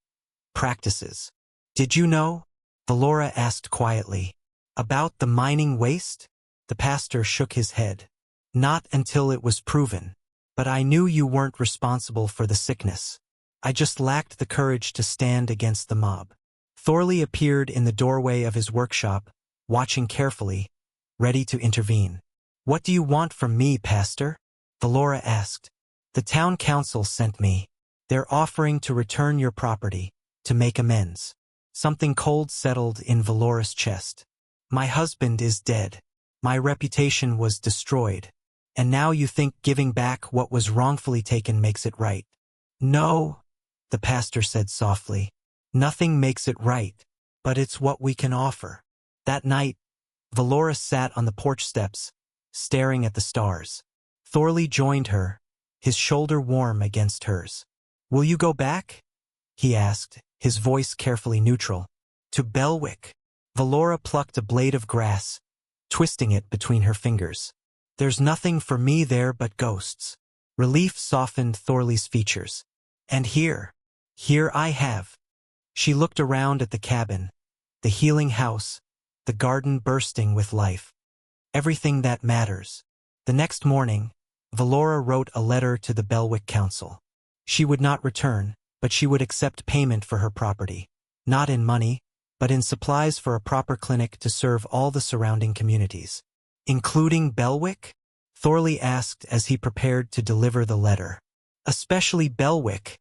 practices. Did you know? Valora asked quietly. About the mining waste? The pastor shook his head. Not until it was proven. But I knew you weren't responsible for the sickness. I just lacked the courage to stand against the mob. Thorley appeared in the doorway of his workshop, watching carefully, ready to intervene. What do you want from me, Pastor? Valora asked. The town council sent me. They're offering to return your property, to make amends. Something cold settled in Valora's chest. My husband is dead. My reputation was destroyed. And now you think giving back what was wrongfully taken makes it right. No, the pastor said softly. Nothing makes it right, but it's what we can offer. That night, Valora sat on the porch steps, staring at the stars. Thorley joined her, his shoulder warm against hers. Will you go back? He asked, his voice carefully neutral. To Belwick. Valora plucked a blade of grass, twisting it between her fingers. There's nothing for me there but ghosts. Relief softened Thorley's features. And here I have. She looked around at the cabin, the healing house, the garden bursting with life. Everything that matters. The next morning, Valora wrote a letter to the Belwick Council. She would not return, but she would accept payment for her property. Not in money, but in supplies for a proper clinic to serve all the surrounding communities. Including Belwick? Thorley asked as he prepared to deliver the letter. Especially Belwick,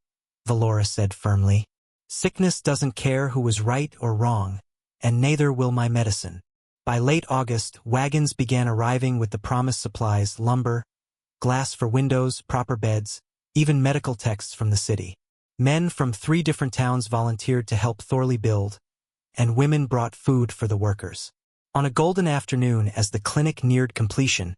Valora said firmly. Sickness doesn't care who was right or wrong, and neither will my medicine. By late August, wagons began arriving with the promised supplies: lumber, glass for windows, proper beds, even medical texts from the city. Men from 3 different towns volunteered to help Thorley build, and women brought food for the workers. On a golden afternoon, as the clinic neared completion,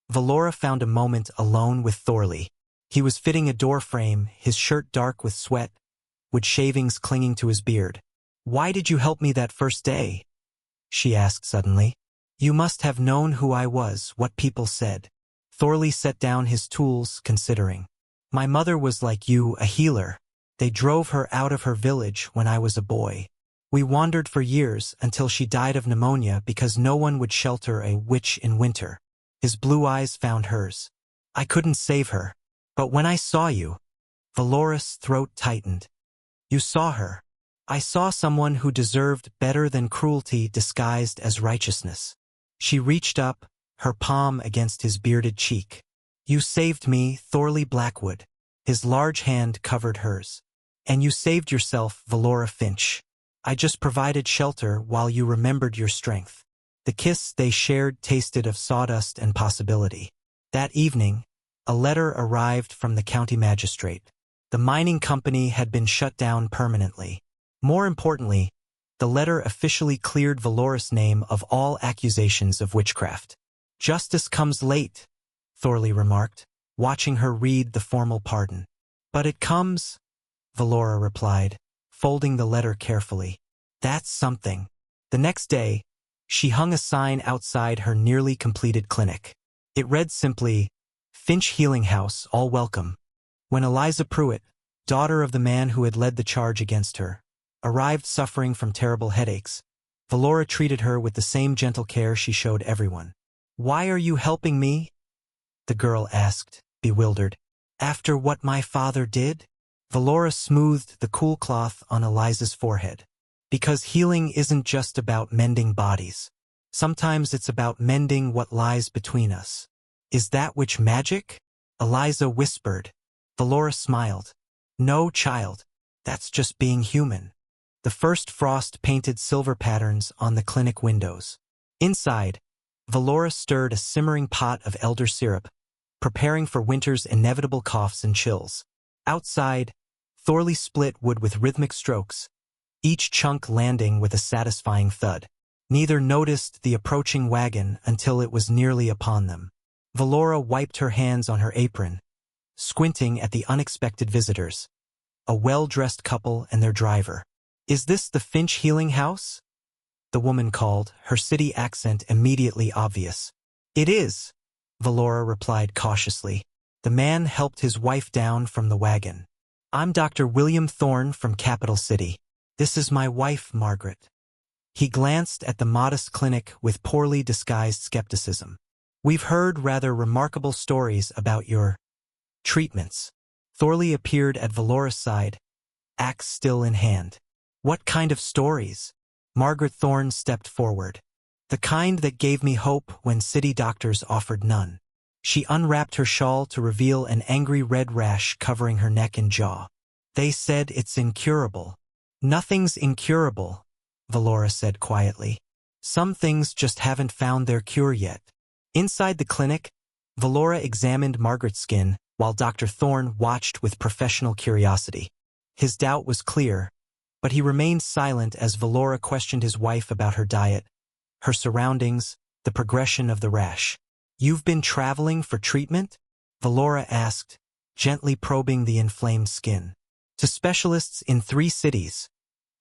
Valora found a moment alone with Thorley. He was fitting a door frame, his shirt dark with sweat, with shavings clinging to his beard. Why did you help me that first day? She asked suddenly. You must have known who I was, what people said. Thorley set down his tools, considering. My mother was like you, a healer. They drove her out of her village when I was a boy. We wandered for years until she died of pneumonia because no one would shelter a witch in winter. His blue eyes found hers. I couldn't save her. But when I saw you, Valora's throat tightened. You saw her. I saw someone who deserved better than cruelty disguised as righteousness. She reached up, her palm against his bearded cheek. You saved me, Thorley Blackwood. His large hand covered hers. "And you saved yourself, Valora Finch. I just provided shelter while you remembered your strength." The kiss they shared tasted of sawdust and possibility. That evening, a letter arrived from the county magistrate. The mining company had been shut down permanently. More importantly, the letter officially cleared Valoris' name of all accusations of witchcraft. "Justice comes late," Thorley remarked, watching her read the formal pardon. "But it comes," Valora replied, folding the letter carefully. "That's something." The next day, she hung a sign outside her nearly completed clinic. It read simply, "Finch Healing House, all welcome." When Eliza Pruitt, daughter of the man who had led the charge against her, arrived suffering from terrible headaches, Valora treated her with the same gentle care she showed everyone. "Why are you helping me?" the girl asked, bewildered. "After what my father did?" Valora smoothed the cool cloth on Eliza's forehead. "Because healing isn't just about mending bodies. Sometimes it's about mending what lies between us." "Is that witch magic?" Eliza whispered. Valora smiled. "No, child. That's just being human." The first frost painted silver patterns on the clinic windows. Inside, Valora stirred a simmering pot of elder syrup, preparing for winter's inevitable coughs and chills. Outside, Thorley split wood with rhythmic strokes, each chunk landing with a satisfying thud. Neither noticed the approaching wagon until it was nearly upon them. Valora wiped her hands on her apron, squinting at the unexpected visitors. A well-dressed couple and their driver. "Is this the Finch Healing House?" the woman called, her city accent immediately obvious. "It is," Valora replied cautiously. The man helped his wife down from the wagon. "I'm Dr. William Thorne from Capital City. This is my wife, Margaret." He glanced at the modest clinic with poorly disguised skepticism. "We've heard rather remarkable stories about your treatments." Thorley appeared at Valora's side, axe still in hand. "What kind of stories?" Margaret Thorne stepped forward. "The kind that gave me hope when city doctors offered none." She unwrapped her shawl to reveal an angry red rash covering her neck and jaw. "They said it's incurable." "Nothing's incurable," Valora said quietly. "Some things just haven't found their cure yet." Inside the clinic, Valora examined Margaret's skin while Dr. Thorne watched with professional curiosity. His doubt was clear, but he remained silent as Valora questioned his wife about her diet, her surroundings, the progression of the rash. "You've been traveling for treatment?" Valora asked, gently probing the inflamed skin. "To specialists in 3 cities,"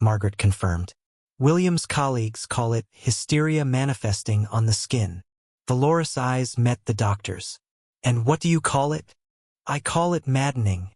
Margaret confirmed. "William's colleagues call it hysteria manifesting on the skin." Valora's eyes met the doctor's. "And what do you call it?" "I call it maddening,"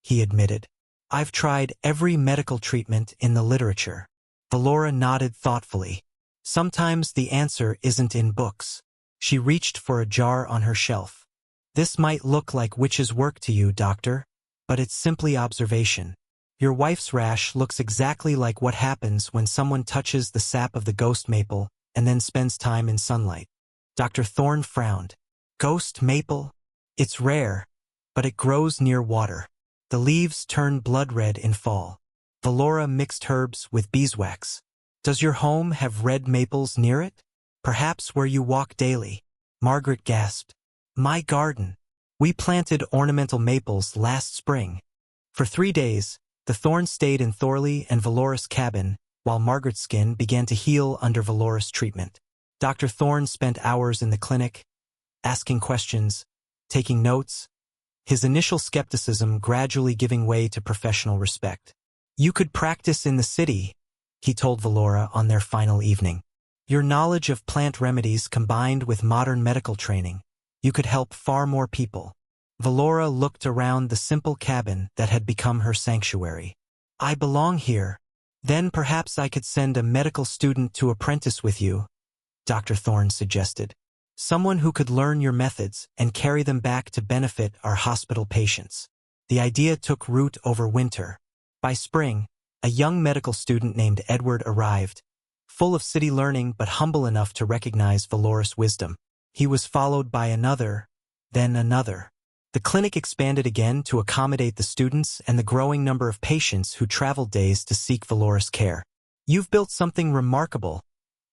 he admitted. "I've tried every medical treatment in the literature." Valora nodded thoughtfully. "Sometimes the answer isn't in books." She reached for a jar on her shelf. "This might look like witch's work to you, doctor, but it's simply observation. Your wife's rash looks exactly like what happens when someone touches the sap of the ghost maple and then spends time in sunlight." Dr. Thorne frowned. "Ghost maple? It's rare, but it grows near water. The leaves turn blood red in fall." Valora mixed herbs with beeswax. "Does your home have red maples near it? Perhaps where you walk daily?" Margaret gasped. "My garden. We planted ornamental maples last spring." For 3 days, the Thornes stayed in Thorley and Valoris' cabin, while Margaret's skin began to heal under Valoris' treatment. Dr. Thorne spent hours in the clinic, asking questions, taking notes, his initial skepticism gradually giving way to professional respect. "You could practice in the city," he told Valora on their final evening. "Your knowledge of plant remedies combined with modern medical training, you could help far more people." Valora looked around the simple cabin that had become her sanctuary. "I belong here. Then perhaps I could send a medical student to apprentice with you," Dr. Thorne suggested. "Someone who could learn your methods and carry them back to benefit our hospital patients." The idea took root over winter. By spring, a young medical student named Edward arrived, full of city learning but humble enough to recognize Valoris' wisdom. He was followed by another, then another. The clinic expanded again to accommodate the students and the growing number of patients who traveled days to seek Valora's care. "You've built something remarkable,"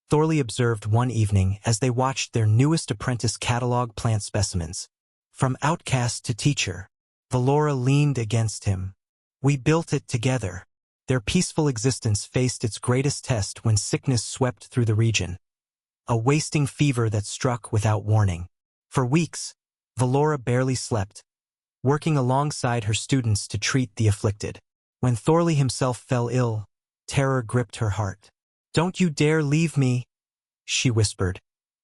Thorley observed one evening as they watched their newest apprentice catalog plant specimens. From outcast to teacher, Valora leaned against him. "We built it together." Their peaceful existence faced its greatest test when sickness swept through the region. A wasting fever that struck without warning. For weeks, Valora barely slept, working alongside her students to treat the afflicted. When Thorley himself fell ill, terror gripped her heart. "Don't you dare leave me," she whispered,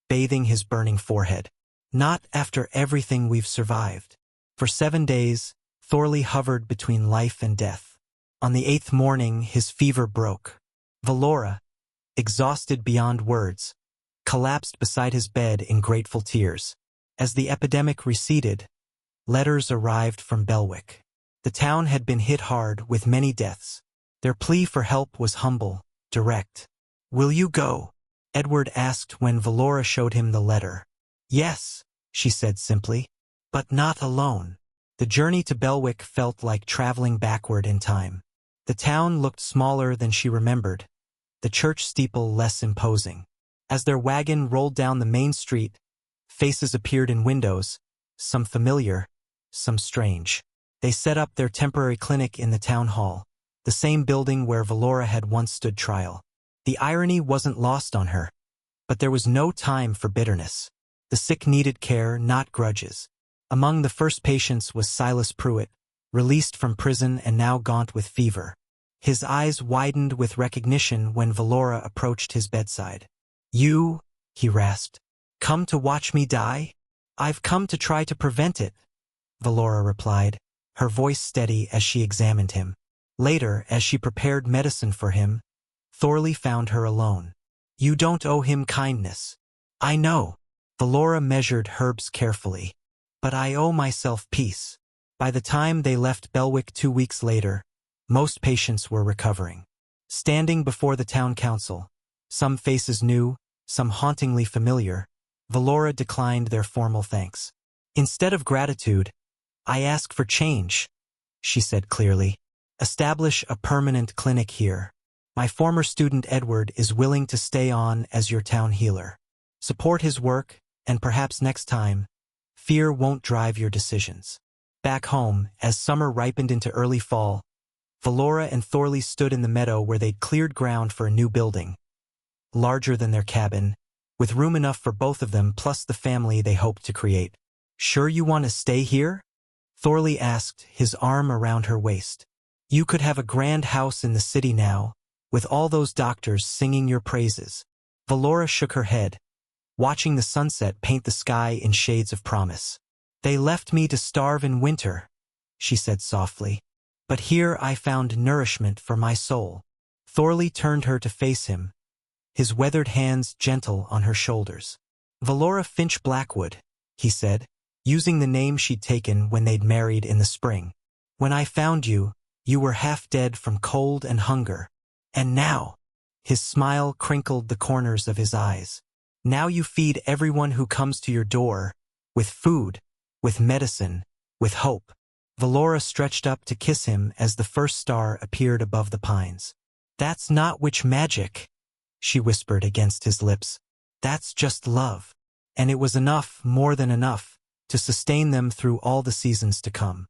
bathing his burning forehead. "Not after everything we've survived." For 7 days, Thorley hovered between life and death. On the 8th morning, his fever broke. Valora, exhausted beyond words, collapsed beside his bed in grateful tears. As the epidemic receded, letters arrived from Belwick. The town had been hit hard with many deaths. Their plea for help was humble, direct. "Will you go?" Edward asked when Valora showed him the letter. "Yes," she said simply, "but not alone." The journey to Belwick felt like traveling backward in time. The town looked smaller than she remembered, the church steeple less imposing. As their wagon rolled down the main street, faces appeared in windows, some familiar, some strange. They set up their temporary clinic in the town hall, the same building where Valora had once stood trial. The irony wasn't lost on her, but there was no time for bitterness. The sick needed care, not grudges. Among the first patients was Silas Pruitt, released from prison and now gaunt with fever. His eyes widened with recognition when Valora approached his bedside. "You," he rasped, "come to watch me die?" "I've come to try to prevent it," Valora replied, her voice steady as she examined him. Later, as she prepared medicine for him, Thorley found her alone. "You don't owe him kindness." "I know." Valora measured herbs carefully. "But I owe myself peace." By the time they left Belwick 2 weeks later, most patients were recovering. Standing before the town council, some faces new, some hauntingly familiar, Valora declined their formal thanks. "Instead of gratitude, I ask for change," she said clearly. "Establish a permanent clinic here. My former student Edward is willing to stay on as your town healer. Support his work, and perhaps next time, fear won't drive your decisions." Back home, as summer ripened into early fall, Valora and Thorley stood in the meadow where they'd cleared ground for a new building. Larger than their cabin, with room enough for both of them plus the family they hoped to create. "Sure you want to stay here?" Thorley asked, his arm around her waist. "You could have a grand house in the city now, with all those doctors singing your praises." Valora shook her head, watching the sunset paint the sky in shades of promise. "They left me to starve in winter," she said softly. "But here I found nourishment for my soul." Thorley turned her to face him, his weathered hands gentle on her shoulders. "Valora Finch Blackwood," he said, using the name she'd taken when they'd married in the spring. "When I found you, you were half dead from cold and hunger. And now," his smile crinkled the corners of his eyes, "now you feed everyone who comes to your door, with food, with medicine, with hope." Valora stretched up to kiss him as the first star appeared above the pines. "That's not witch magic," she whispered against his lips. "That's just love." And it was enough, more than enough, to sustain them through all the seasons to come.